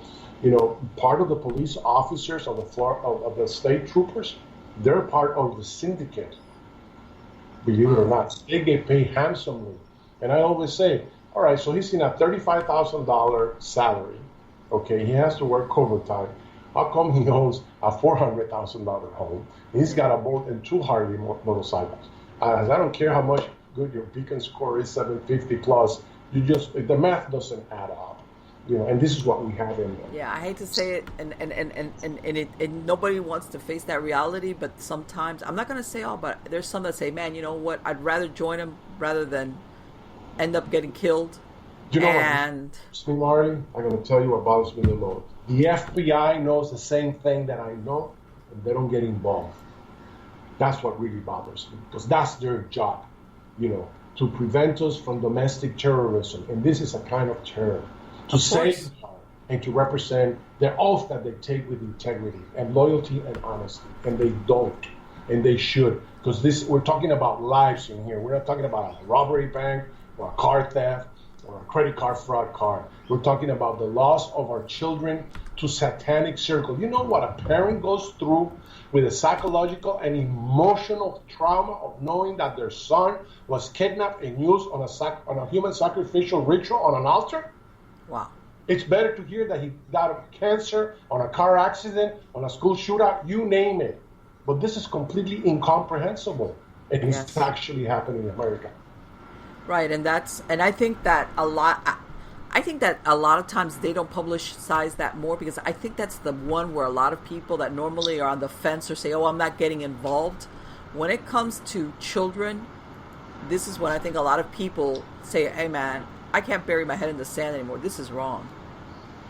Speaker 2: part of the police officers of the state troopers, they're part of the syndicate. Believe it or not, they get paid handsomely. And I always say, all right, so he's in a $35,000 salary. Okay, he has to work overtime. How come he owns a $400,000 home? He's got a boat and two Harley motorcycles. I don't care how much good your beacon score is, 750 plus. The math doesn't add up, and this is what we have in there.
Speaker 1: Yeah, I hate to say it, and nobody wants to face that reality, but sometimes, I'm not going to say all, but there's some that say, man, you know what, I'd rather join them rather than end up getting killed.
Speaker 2: What bothers me, Marty? I'm going to tell you what bothers me the most. The FBI knows the same thing that I know, and they don't get involved. That's what really bothers me, because that's their job. To prevent us from domestic terrorism. And this is a kind of terror. To safeguard and to represent the oath that they take with integrity and loyalty and honesty. And they don't. And they should. Because we're talking about lives in here. We're not talking about a robbery bank or a car theft
Speaker 3: or a credit card fraud card. We're talking about the loss of our children to satanic circle. You know what a parent goes through with a psychological and emotional trauma of knowing that their son was kidnapped and used on a human sacrificial ritual on an altar?
Speaker 1: Wow.
Speaker 3: It's better to hear that he died of cancer, on a car accident, on a school shootout, you name it. But this is completely incomprehensible. And it's actually happening in America.
Speaker 1: Right, and I think that a lot of times they don't publicize that more, because I think that's the one where a lot of people that normally are on the fence or say, oh, I'm not getting involved. When it comes to children, this is when I think a lot of people say, hey man, I can't bury my head in the sand anymore. This is wrong.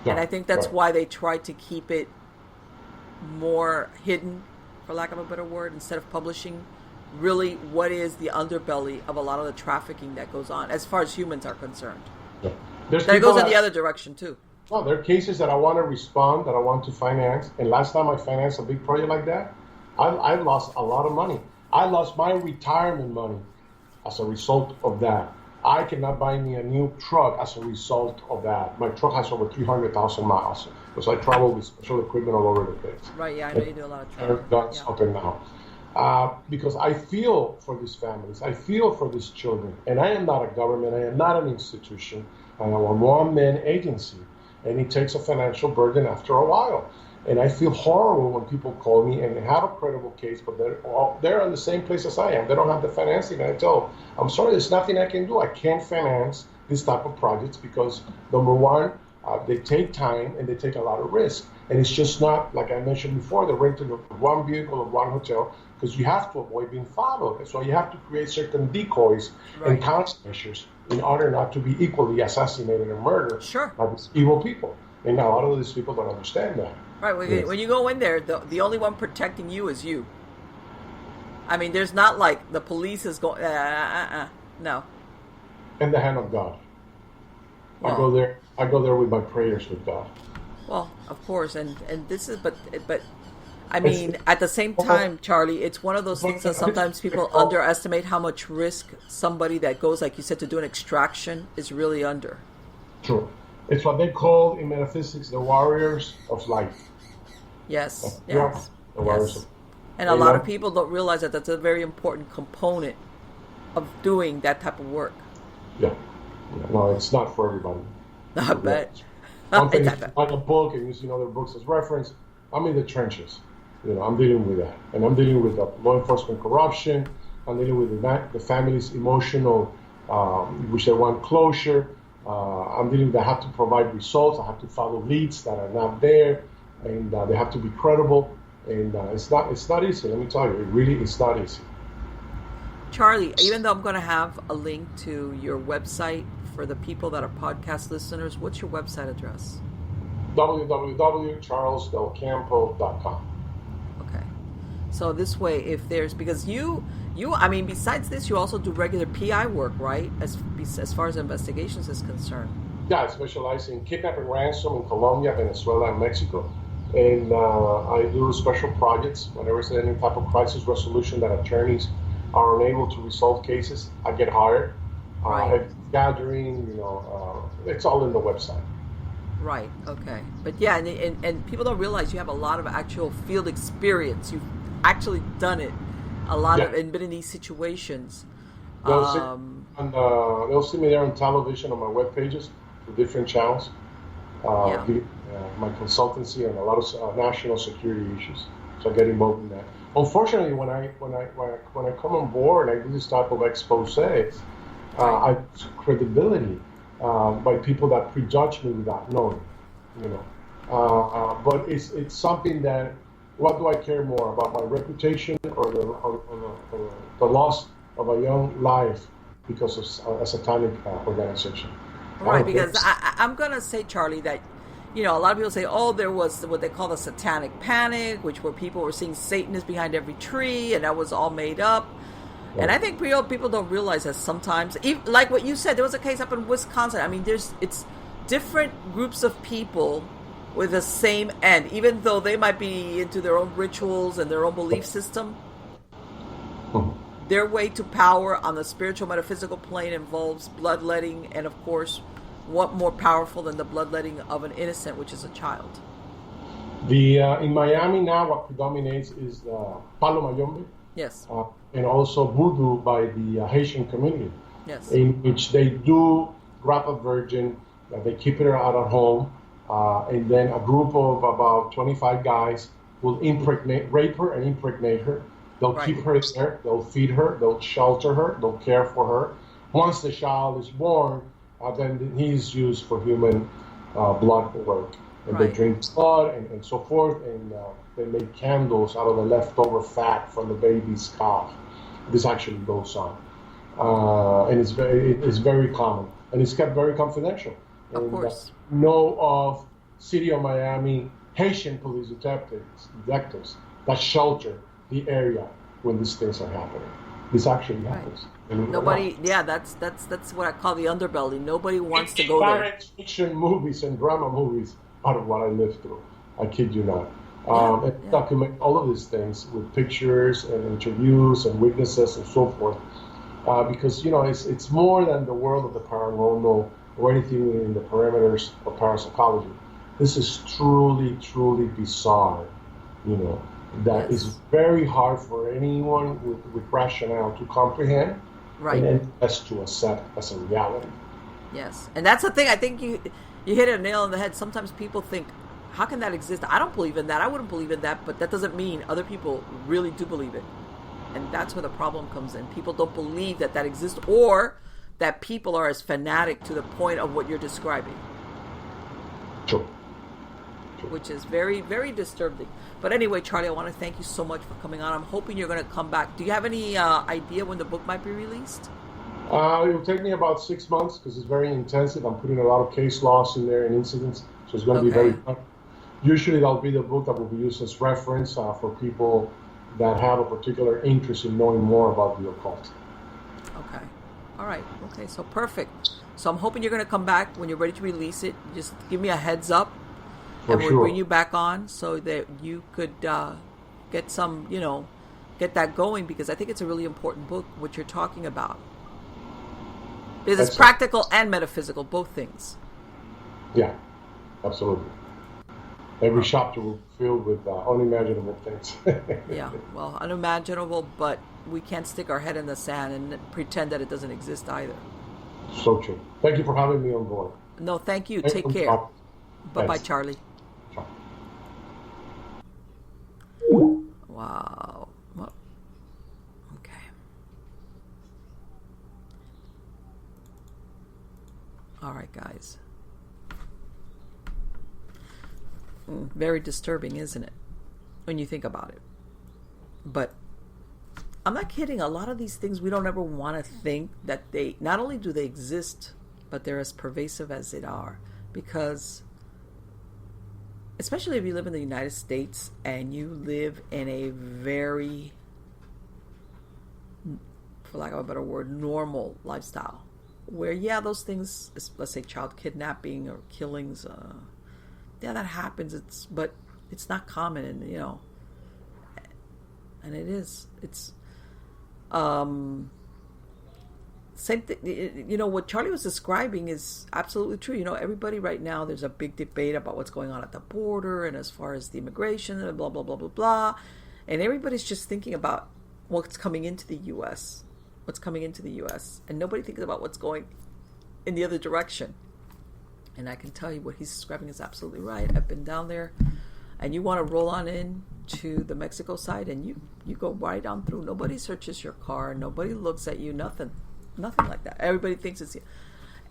Speaker 1: Yeah, and I think that's why they try to keep it more hidden, for lack of a better word, instead of publishing really what is the underbelly of a lot of the trafficking that goes on as far as humans are concerned.
Speaker 3: Yeah.
Speaker 1: That goes in the other direction too.
Speaker 3: Well, there are cases that I want to respond, that I want to finance. And last time I financed a big project like that, I lost a lot of money. I lost my retirement money as a result of that. I cannot buy me a new truck as a result of that. My truck has over 300,000 miles because I travel with special equipment all over the place.
Speaker 1: Right, yeah, I know you do a lot of traveling.
Speaker 3: Up and down. Because I feel for these families. I feel for these children. And I am not a government. I am not an institution. I am a one-man agency. And it takes a financial burden after a while. And I feel horrible when people call me and they have a credible case, but they're in the same place as I am. They don't have the financing. And I tell them, I'm sorry, there's nothing I can do. I can't finance this type of projects because, number one, they take time and they take a lot of risk. And it's just not, like I mentioned before, the renting of one vehicle or one hotel, because you have to avoid being followed. So you have to create certain decoys and countermeasures in order not to be equally assassinated and murdered by these evil people. And a lot of these people don't understand that.
Speaker 1: Right. When you go in there, the only one protecting you is you. I mean, there's not like the police is going, no.
Speaker 3: And the hand of God.
Speaker 1: Well,
Speaker 3: I go there with my prayers with God.
Speaker 1: Well, of course, and this is, but I mean, at the same time, Charlie, it's one of those things that sometimes people underestimate how much risk somebody that goes, like you said, to do an extraction is really under.
Speaker 3: True. It's what they call in metaphysics the warriors of life.
Speaker 1: Yes.
Speaker 3: The warriors
Speaker 1: yes. And a lot of people don't realize that that's a very important component of doing that type of work.
Speaker 3: Yeah. No, it's not for everybody.
Speaker 1: I bet.
Speaker 3: One thing is to write a book and using other books as reference. I'm in the trenches. I'm dealing with that. And I'm dealing with law enforcement corruption. I'm dealing with the family's emotional, which they want closure. I'm dealing with, I have to provide results. I have to follow leads that are not there. And they have to be credible. And it's not easy. Let me tell you, it's not easy.
Speaker 1: Charlie, even though I'm going to have a link to your website for the people that are podcast listeners, what's your website address?
Speaker 3: www.charlesdelcampo.com.
Speaker 1: Okay. So this way, if there's, because you, I mean, besides this, you also do regular PI work, right? As far as investigations is concerned.
Speaker 3: Yeah, I specialize in kidnapping ransom in Colombia, Venezuela, and Mexico. And I do special projects whenever there's any type of crisis resolution that attorneys are unable to resolve cases. I get hired.
Speaker 1: Right.
Speaker 3: Gathering, it's all in the website.
Speaker 1: Right. Okay. But yeah, and people don't realize you have a lot of actual field experience. You've actually done it a lot of, and been in these situations.
Speaker 3: They'll see me there on television on my web pages for different channels. My consultancy on a lot of national security issues. So I get involved in that. Unfortunately, when I come on board and I do this type of exposés, I lose credibility by people that prejudge me without knowing, But it's something that, what do I care more about, my reputation or the loss of a young life because of a satanic organization?
Speaker 1: Right, because I'm going to say, Charlie, that, a lot of people say, oh, there was what they call the satanic panic, which where people were seeing Satanists behind every tree, and that was all made up. And I think people don't realize that sometimes, even, like what you said, there was a case up in Wisconsin. I mean, it's different groups of people with the same end, even though they might be into their own rituals and their own belief system. their way to power on the spiritual metaphysical plane involves bloodletting, and of course, what more powerful than the bloodletting of an innocent, which is a child?
Speaker 3: In Miami now, what predominates is Palo Mayombe.
Speaker 1: Yes.
Speaker 3: And also voodoo by the Haitian community.
Speaker 1: Yes.
Speaker 3: In which they do grab a virgin, they keep her out at home, and then a group of about 25 guys will rape her and impregnate her. They'll keep her there, they'll feed her, they'll shelter her, they'll care for her. Once the child is born, then he's used for human blood work. And they drink blood and so forth, and they make candles out of the leftover fat from the baby's calf. This actually goes on. And it's very common. And it's kept very confidential.
Speaker 1: Of course.
Speaker 3: Know of City of Miami Haitian police detectives that shelter the area when these things are happening. This actually happens.
Speaker 1: Nobody, that's what I call the underbelly. Nobody wants to go there.
Speaker 3: Science fiction movies and drama movies out of what I lived through. I kid you not. And document all of these things with pictures and interviews and witnesses and so forth. Because, it's more than the world of the paranormal or anything in the parameters of parapsychology. This is truly, truly bizarre, that is very hard for anyone with rationale to comprehend and best to accept as a reality.
Speaker 1: Yes, and that's the thing. I think you hit a nail on the head. Sometimes people think, how can that exist? I don't believe in that. I wouldn't believe in that, but that doesn't mean other people really do believe it. And that's where the problem comes in. People don't believe that exists, or that people are as fanatic to the point of what you're describing.
Speaker 3: True.
Speaker 1: Which is very, very disturbing. But anyway, Charlie, I want to thank you so much for coming on. I'm hoping you're going to come back. Do you have any idea when the book might be released?
Speaker 3: It will take me about 6 months because it's very intensive. I'm putting a lot of case laws in there and incidents, so it's going to be very fun. Usually that'll be the book that will be used as reference for people that have a particular interest in knowing more about the occult.
Speaker 1: Okay. All right. Okay, so perfect. So I'm hoping you're going to come back when you're ready to release it. Just give me a heads up. And we'll bring you back on so that you could get some, get that going, because I think it's a really important book, what you're talking about. Because it's practical and metaphysical, both things.
Speaker 3: Yeah, absolutely. Every chapter will be filled with unimaginable things.
Speaker 1: Yeah, well, unimaginable, but we can't stick our head in the sand and pretend that it doesn't exist either.
Speaker 3: So true. Thank you for having me on board.
Speaker 1: No, thank you. Take care. Bye-bye, Charlie. Wow. Well, okay. All right, guys. Very disturbing, isn't it? When you think about it. But I'm not kidding. A lot of these things we don't ever want to think that they, not only do they exist, but they're as pervasive as they are. Because especially if you live in the United States and you live in a very, for lack of a better word, normal lifestyle, where, those things, let's say child kidnapping or killings, that happens. But it's not common, and and it is. It's same thing. What Charlie was describing is absolutely true. Everybody right now, there's a big debate about what's going on at the border and as far as the immigration and blah, blah, blah, blah, blah. And everybody's just thinking about what's coming into the U.S. And nobody thinks about what's going in the other direction. And I can tell you what he's describing is absolutely right. I've been down there, and you want to roll on in to the Mexico side, and you go right on through. Nobody searches your car. Nobody looks at you. Nothing like that. Everybody thinks it's,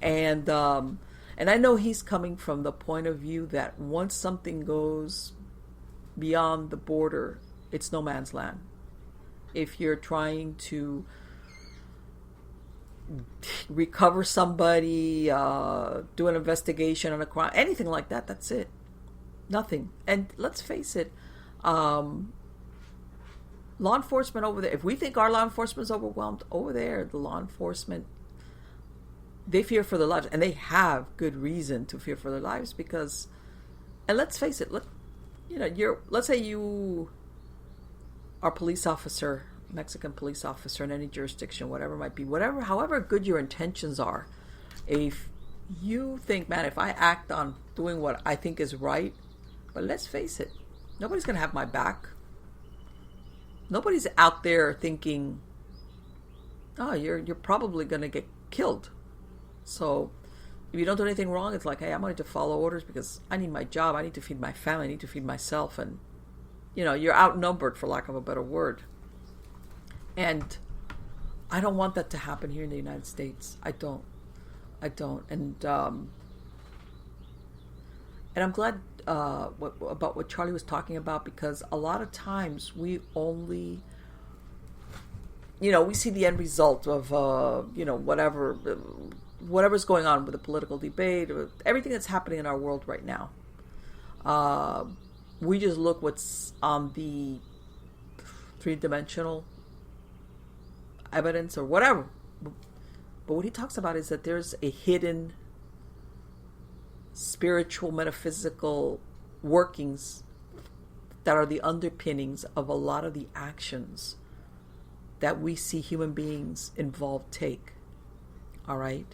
Speaker 1: and I know he's coming from the point of view that once something goes beyond the border, it's no man's land. If you're trying to recover somebody, do an investigation on a crime, anything like that, that's it. Nothing. And let's face it, law enforcement over there, if we think our law enforcement is overwhelmed, over there, the law enforcement, they fear for their lives, and they have good reason to fear for their lives because, and let's face it, let's say you are a police officer Mexican police officer in any jurisdiction, whatever it might be, however good your intentions are, if you think, man, if I act on doing what I think is right, but let's face it, nobody's going to have my back. Nobody's out there thinking, oh, you're probably going to get killed. So if you don't do anything wrong, it's like, hey, I'm going to follow orders because I need my job. I need to feed my family. I need to feed myself. And, you're outnumbered, for lack of a better word. And I don't want that to happen here in the United States. I don't. And I'm glad about what Charlie was talking about, because a lot of times we only, we see the end result of, whatever's going on with the political debate, or everything that's happening in our world right now. We just look what's on the three-dimensional evidence or whatever. But what he talks about is that there's a hidden spiritual, metaphysical workings that are the underpinnings of a lot of the actions that we see human beings involved take. All right?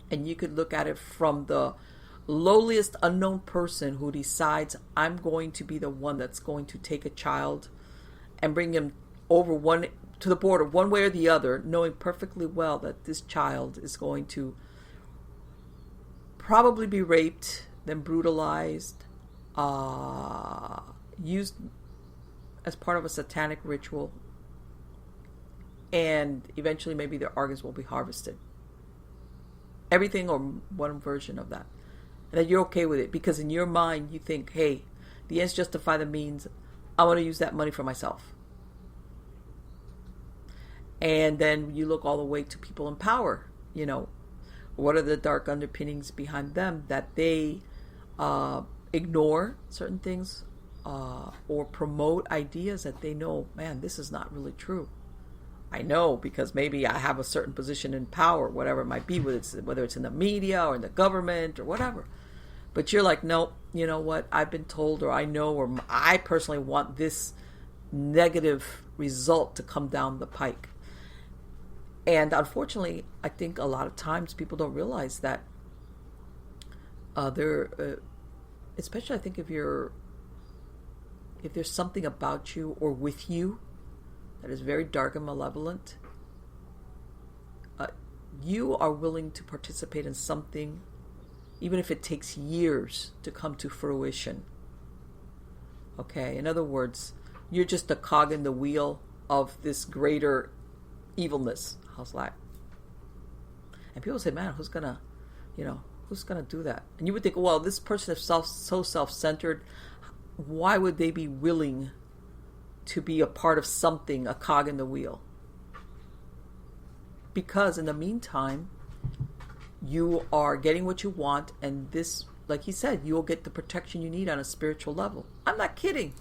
Speaker 1: And you could look at it from the lowliest unknown person who decides, I'm going to be the one that's going to take a child and bring him over to the border one way or the other, knowing perfectly well that this child is going to probably be raped, then brutalized, used as part of a satanic ritual, and eventually maybe their organs will be harvested. Everything or one version of that. And that you're okay with it because in your mind you think, hey, the ends justify the means. I want to use that money for myself. And then you look all the way to people in power. What are the dark underpinnings behind them that they ignore certain things or promote ideas that they know, man, this is not really true. I know because maybe I have a certain position in power, whatever it might be, whether it's in the media or in the government or whatever. But you're like, nope, you know what? I've been told, or I know, or I personally want this negative result to come down the pike. And unfortunately, I think a lot of times people don't realize that especially I think if there's something about you or with you that is very dark and malevolent, you are willing to participate in something, even if it takes years to come to fruition. Okay, in other words, you're just a cog in the wheel of this greater evilness. How's that? And people say, man, who's gonna do that? And you would think, well, this person is so self-centered. Why would they be willing to be a part of something, a cog in the wheel? Because in the meantime, you are getting what you want, and this, like he said, you'll get the protection you need on a spiritual level. I'm not kidding.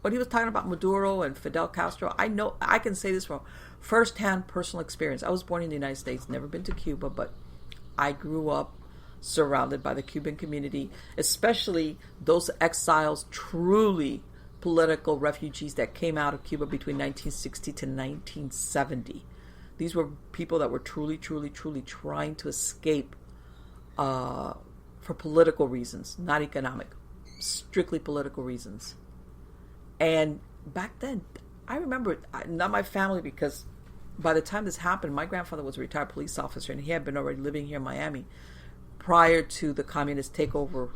Speaker 1: When he was talking about Maduro and Fidel Castro, I know, I can say this from first-hand personal experience. I was born in the United States, never been to Cuba, but I grew up surrounded by the Cuban community, especially those exiles, truly political refugees that came out of Cuba between 1960 to 1970. These were people that were truly trying to escape for political reasons, not economic, strictly political reasons. And back then, I remember, not my family, because by the time this happened, my grandfather was a retired police officer, and he had been already living here in Miami prior to the communist takeover,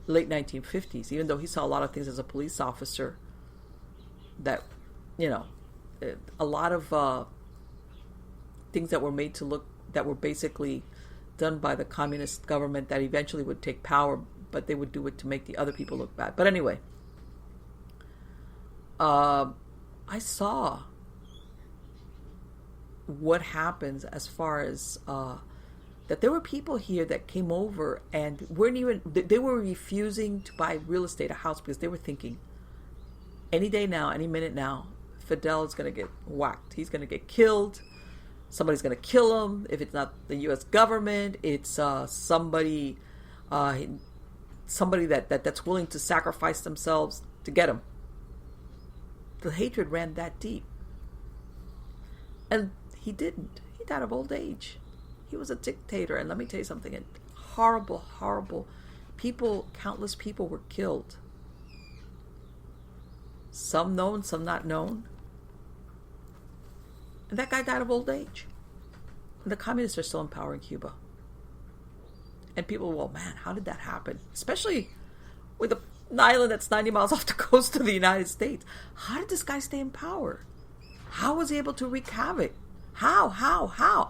Speaker 1: late 1950s, even though he saw a lot of things as a police officer that, a lot of things that were made to look, that were basically done by the communist government that eventually would take power, but they would do it to make the other people look bad. But anyway, I saw what happens as far as that there were people here that came over and they were refusing to buy real estate, a house, because they were thinking, any day now, any minute now, Fidel is going to get whacked. He's going to get killed. Somebody's going to kill him. If it's not the U.S. government, it's somebody that's willing to sacrifice themselves to get him. the hatred ran that deep. And he didn't. He died of old age. He was a dictator. And let me tell you something. Horrible, horrible people, countless people were killed. Some known, some not known. And that guy died of old age. And the communists are still in power in Cuba. And people, well, man, how did that happen? Especially with an island that's 90 miles off the coast of the United States. How did this guy stay in power? How was he able to wreak havoc? How?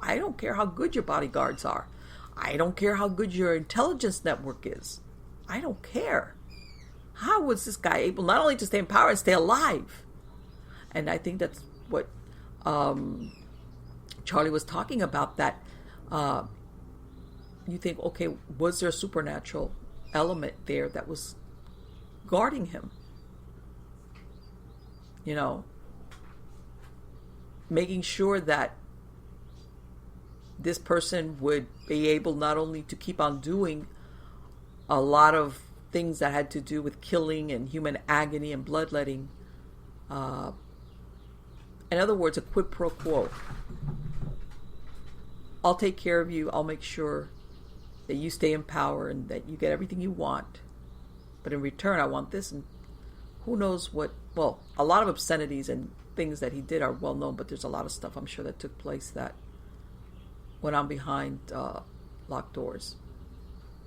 Speaker 1: I don't care how good your bodyguards are. I don't care how good your intelligence network is. I don't care. How was this guy able not only to stay in power and stay alive? And I think that's what Charlie was talking about, that you think, okay, was there a supernatural element there that was guarding him? You know, making sure that this person would be able not only to keep on doing a lot of things that had to do with killing and human agony and bloodletting. In other words, a quid pro quo. I'll take care of you. I'll make sure that you stay in power and that you get everything you want. But in return, I want this. And who knows what... Well, a lot of obscenities and things that he did are well known, but there's a lot of stuff I'm sure that took place that went on behind locked doors.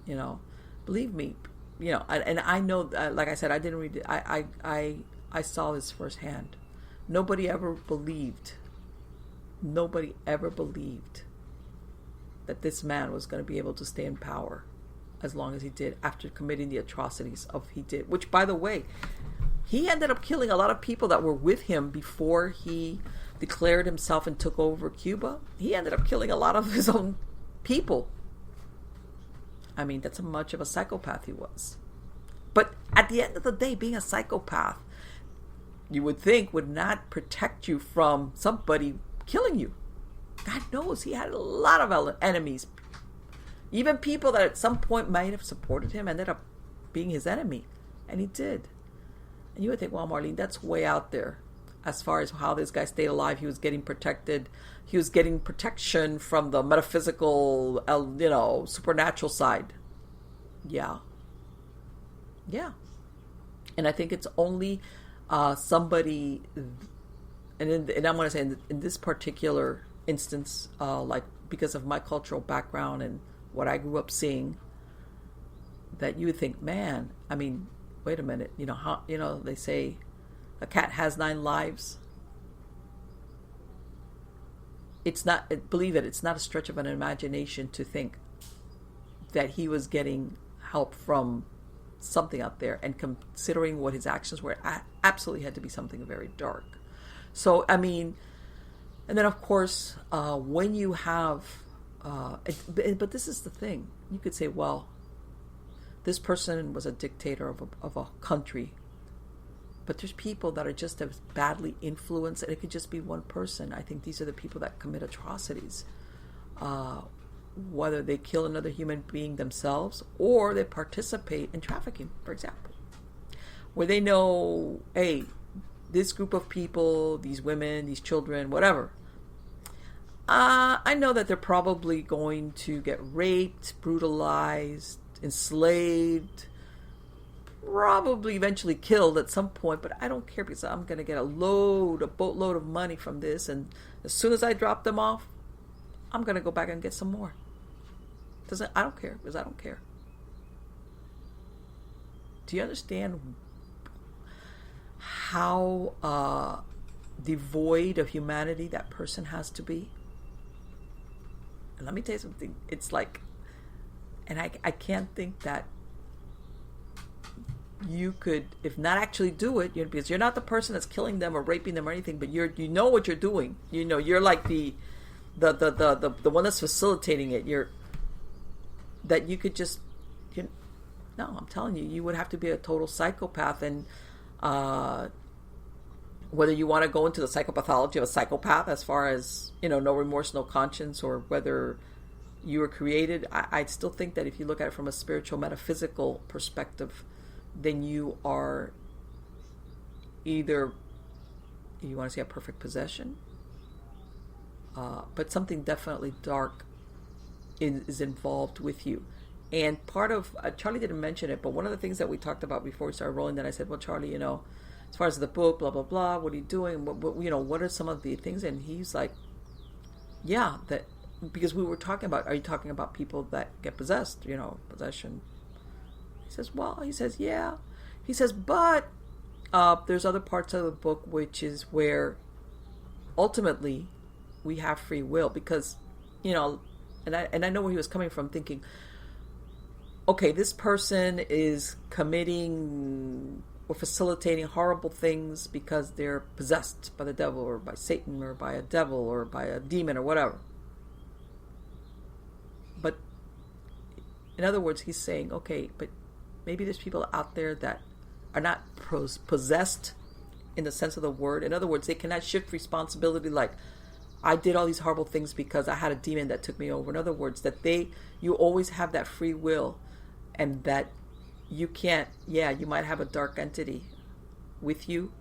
Speaker 1: You know, believe me, you know, and I know, like I said, I didn't read it. I saw this firsthand. Nobody ever believed that this man was going to be able to stay in power as long as he did after committing the atrocities he did. Which, by the way, he ended up killing a lot of people that were with him before he declared himself and took over Cuba. He ended up killing a lot of his own people. I mean, that's how much of a psychopath he was. But at the end of the day, being a psychopath, you would think, would not protect you from somebody killing you. God knows he had a lot of enemies. Even people that at some point might have supported him ended up being his enemy. And he did. And you would think, well, Marlene, that's way out there. As far as how this guy stayed alive, he was getting protected. He was getting protection from the metaphysical, supernatural side. Yeah. And I think it's only somebody, and I'm going to say in this particular instance, like because of my cultural background and what I grew up seeing, that you would think, man, I mean, wait a minute, they say a cat has 9 lives. It's not, believe it, it's not a stretch of an imagination to think that he was getting help from something out there, and considering what his actions were, absolutely had to be something very dark. So, I mean, and then of course, when you have, but this is the thing, you could say, well, this person was a dictator of a country, but there's people that are just as badly influenced, and it could just be one person. I think these are the people that commit atrocities, whether they kill another human being themselves or they participate in trafficking, for example, where they know, hey, this group of people, these women, these children, whatever, I know that they're probably going to get raped, brutalized, enslaved, probably eventually killed at some point, but I don't care because I'm going to get a boatload of money from this, and as soon as I drop them off, I'm going to go back and get some more. I don't care, because I don't care. Do you understand how devoid of humanity that person has to be? And let me tell you something. It's like, and I can't think that you could, if not actually do it, because you're not the person that's killing them or raping them or anything, but you know what you're doing. You're like the one that's facilitating it. That you could just, no, I'm telling you, you would have to be a total psychopath. And whether you want to go into the psychopathology of a psychopath, as far as, no remorse, no conscience, or whether you were created, I still think that if you look at it from a spiritual, metaphysical perspective, then you are either You want to see a perfect possession? But something definitely dark is involved with you. And part of, Charlie didn't mention it, but one of the things that we talked about before we started rolling, that I said, well, Charlie, as far as the book, blah, blah, blah, what are you doing? What are some of the things? And he's like, yeah, that, because we were talking about, are you talking about people that get possessed, possession? He says, well, yeah. He says, but there's other parts of the book which is where ultimately we have free will, because, and I know where he was coming from, thinking, okay, this person is committing or facilitating horrible things because they're possessed by the devil or by Satan or by a devil or by a demon or whatever. But in other words, he's saying, okay, but maybe there's people out there that are not possessed in the sense of the word. In other words, they cannot shift responsibility like, I did all these horrible things because I had a demon that took me over. In other words, that you always have that free will, and that you can't, you might have a dark entity with you,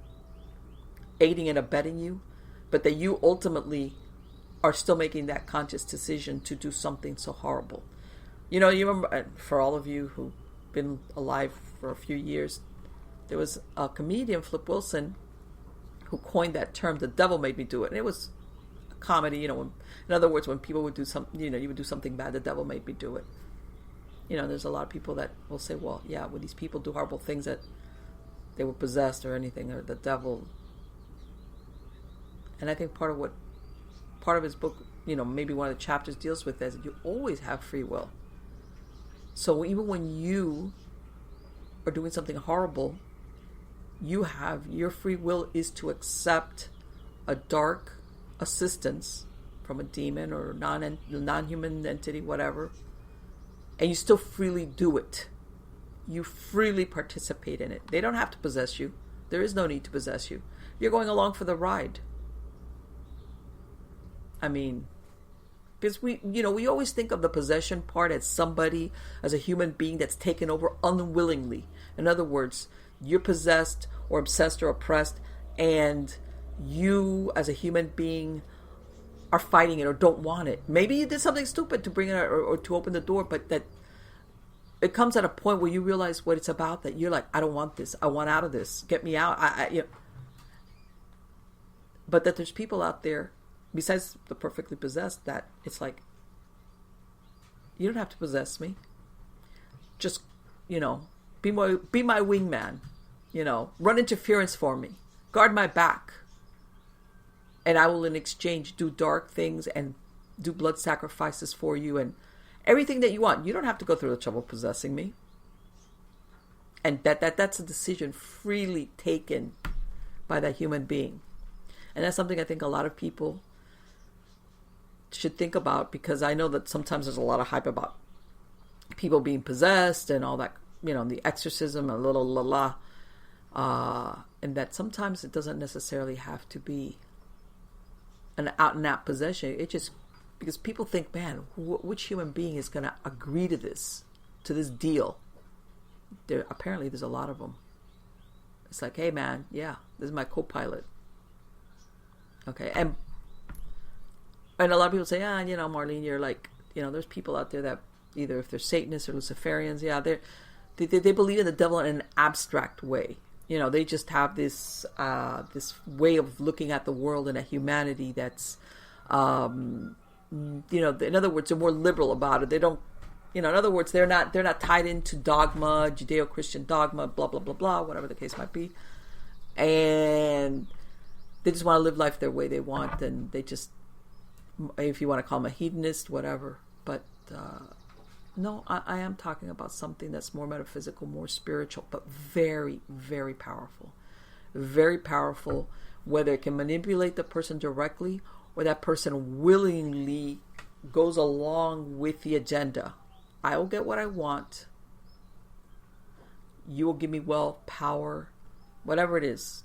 Speaker 1: aiding and abetting you, but that you ultimately are still making that conscious decision to do something so horrible. You remember, for all of you who've been alive for a few years, there was a comedian, Flip Wilson, who coined that term, the devil made me do it. And it was a comedy, in other words, when people would do something, you would do something bad, the devil made me do it. There's a lot of people that will say, well, yeah, when these people do horrible things, that they were possessed or anything, or the devil. And I think part of his book, maybe one of the chapters deals with is you always have free will. So even when you are doing something horrible, your free will is to accept a dark assistance from a demon or non-human entity, whatever, and you still freely do it. You freely participate in it. They don't have to possess you. There is no need to possess you. You're going along for the ride. I mean, because we always think of the possession part as somebody, as a human being that's taken over unwillingly. In other words, you're possessed or obsessed or oppressed, and you as a human being are fighting it or don't want it. Maybe you did something stupid to bring it or to open the door, but that it comes at a point where you realize what it's about, that you're like, I don't want this. I want out of this. Get me out. But that there's people out there, besides the perfectly possessed, that it's like, you don't have to possess me. Just, be my wingman. Run interference for me. Guard my back. And I will in exchange do dark things and do blood sacrifices for you and everything that you want. You don't have to go through the trouble of possessing me. And that's a decision freely taken by that human being. And that's something I think a lot of people should think about, because I know that sometimes there's a lot of hype about people being possessed and all that, the exorcism and and that sometimes it doesn't necessarily have to be an out and out possession. It just, because people think, man, which human being is going to agree to this deal? Apparently there's a lot of them. It's like, hey man, yeah, this is my co-pilot. Okay, and a lot of people say, Marlene, you're like, there's people out there that either, if they're Satanists or Luciferians, they believe in the devil in an abstract way. They just have this way of looking at the world and at humanity that's, in other words, they're more liberal about it. They don't, in other words, they're not tied into dogma, Judeo-Christian dogma, blah, blah, blah, blah, whatever the case might be. And they just want to live life their way they want, and they just, if you want to call them a hedonist, whatever. But no, I am talking about something that's more metaphysical, more spiritual, but very, very powerful. Very powerful, whether it can manipulate the person directly or that person willingly goes along with the agenda. I will get what I want. You will give me wealth, power, whatever it is,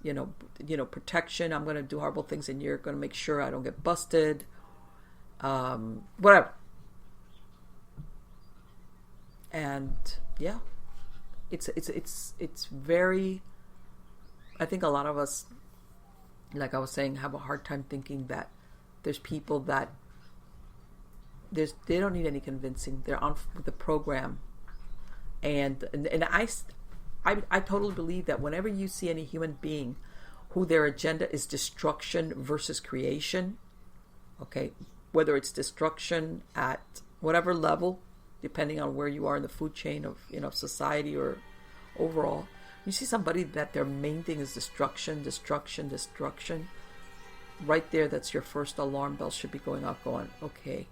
Speaker 1: protection. I'm going to do horrible things and you're going to make sure I don't get busted. Whatever. And yeah, it's very, I think a lot of us like I was saying, have a hard time thinking that there's people that they don't need any convincing. They're on the program, and I totally believe that whenever you see any human being who their agenda is destruction versus creation, okay, whether it's destruction at whatever level, depending on where you are in the food chain of society or overall, you see somebody that their main thing is destruction, right there, that's your first alarm bell should be going off, going, okay,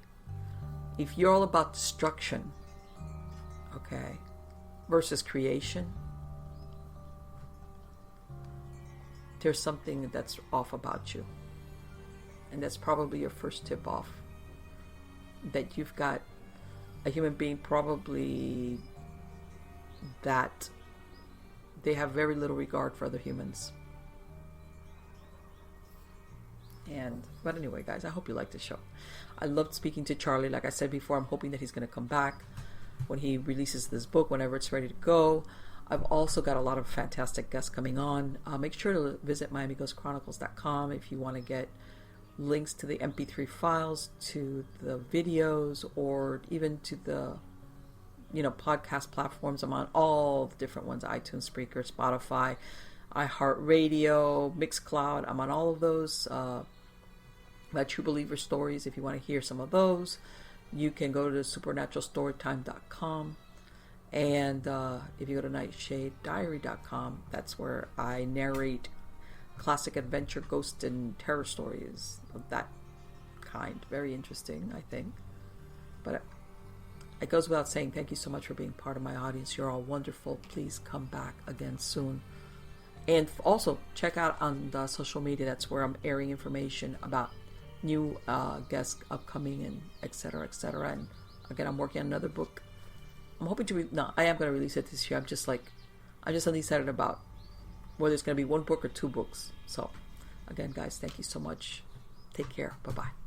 Speaker 1: if you're all about destruction, okay, versus creation, there's something that's off about you. And that's probably your first tip off, that you've got a human being probably that they have very little regard for other humans. But anyway, guys, I hope you liked the show. I loved speaking to Charlie. Like I said before, I'm hoping that he's going to come back when he releases this book, whenever it's ready to go. I've also got a lot of fantastic guests coming on. Make sure to visit MiamiGhostChronicles.com if you want to get links to the MP3 files, to the videos, or even to the podcast platforms. I'm on all the different ones: iTunes, Spreaker, Spotify, iHeartRadio, Mixcloud. I'm on all of those. My True Believer Stories, if you want to hear some of those, you can go to supernaturalstorytime.com. And if you go to nightshadediary.com, that's where I narrate classic adventure, ghost, and terror stories of that kind. Very interesting, I think. But it goes without saying, thank you so much for being part of my audience. You're all wonderful. Please come back again soon. And also, check out on the social media. That's where I'm airing information about new guests upcoming, and etc. etc. And again, I'm working on another book. I'm hoping to I am going to release it this year. I'm just undecided about whether it's going to be one book or two books. So again, guys, thank you so much. Take care. Bye-bye.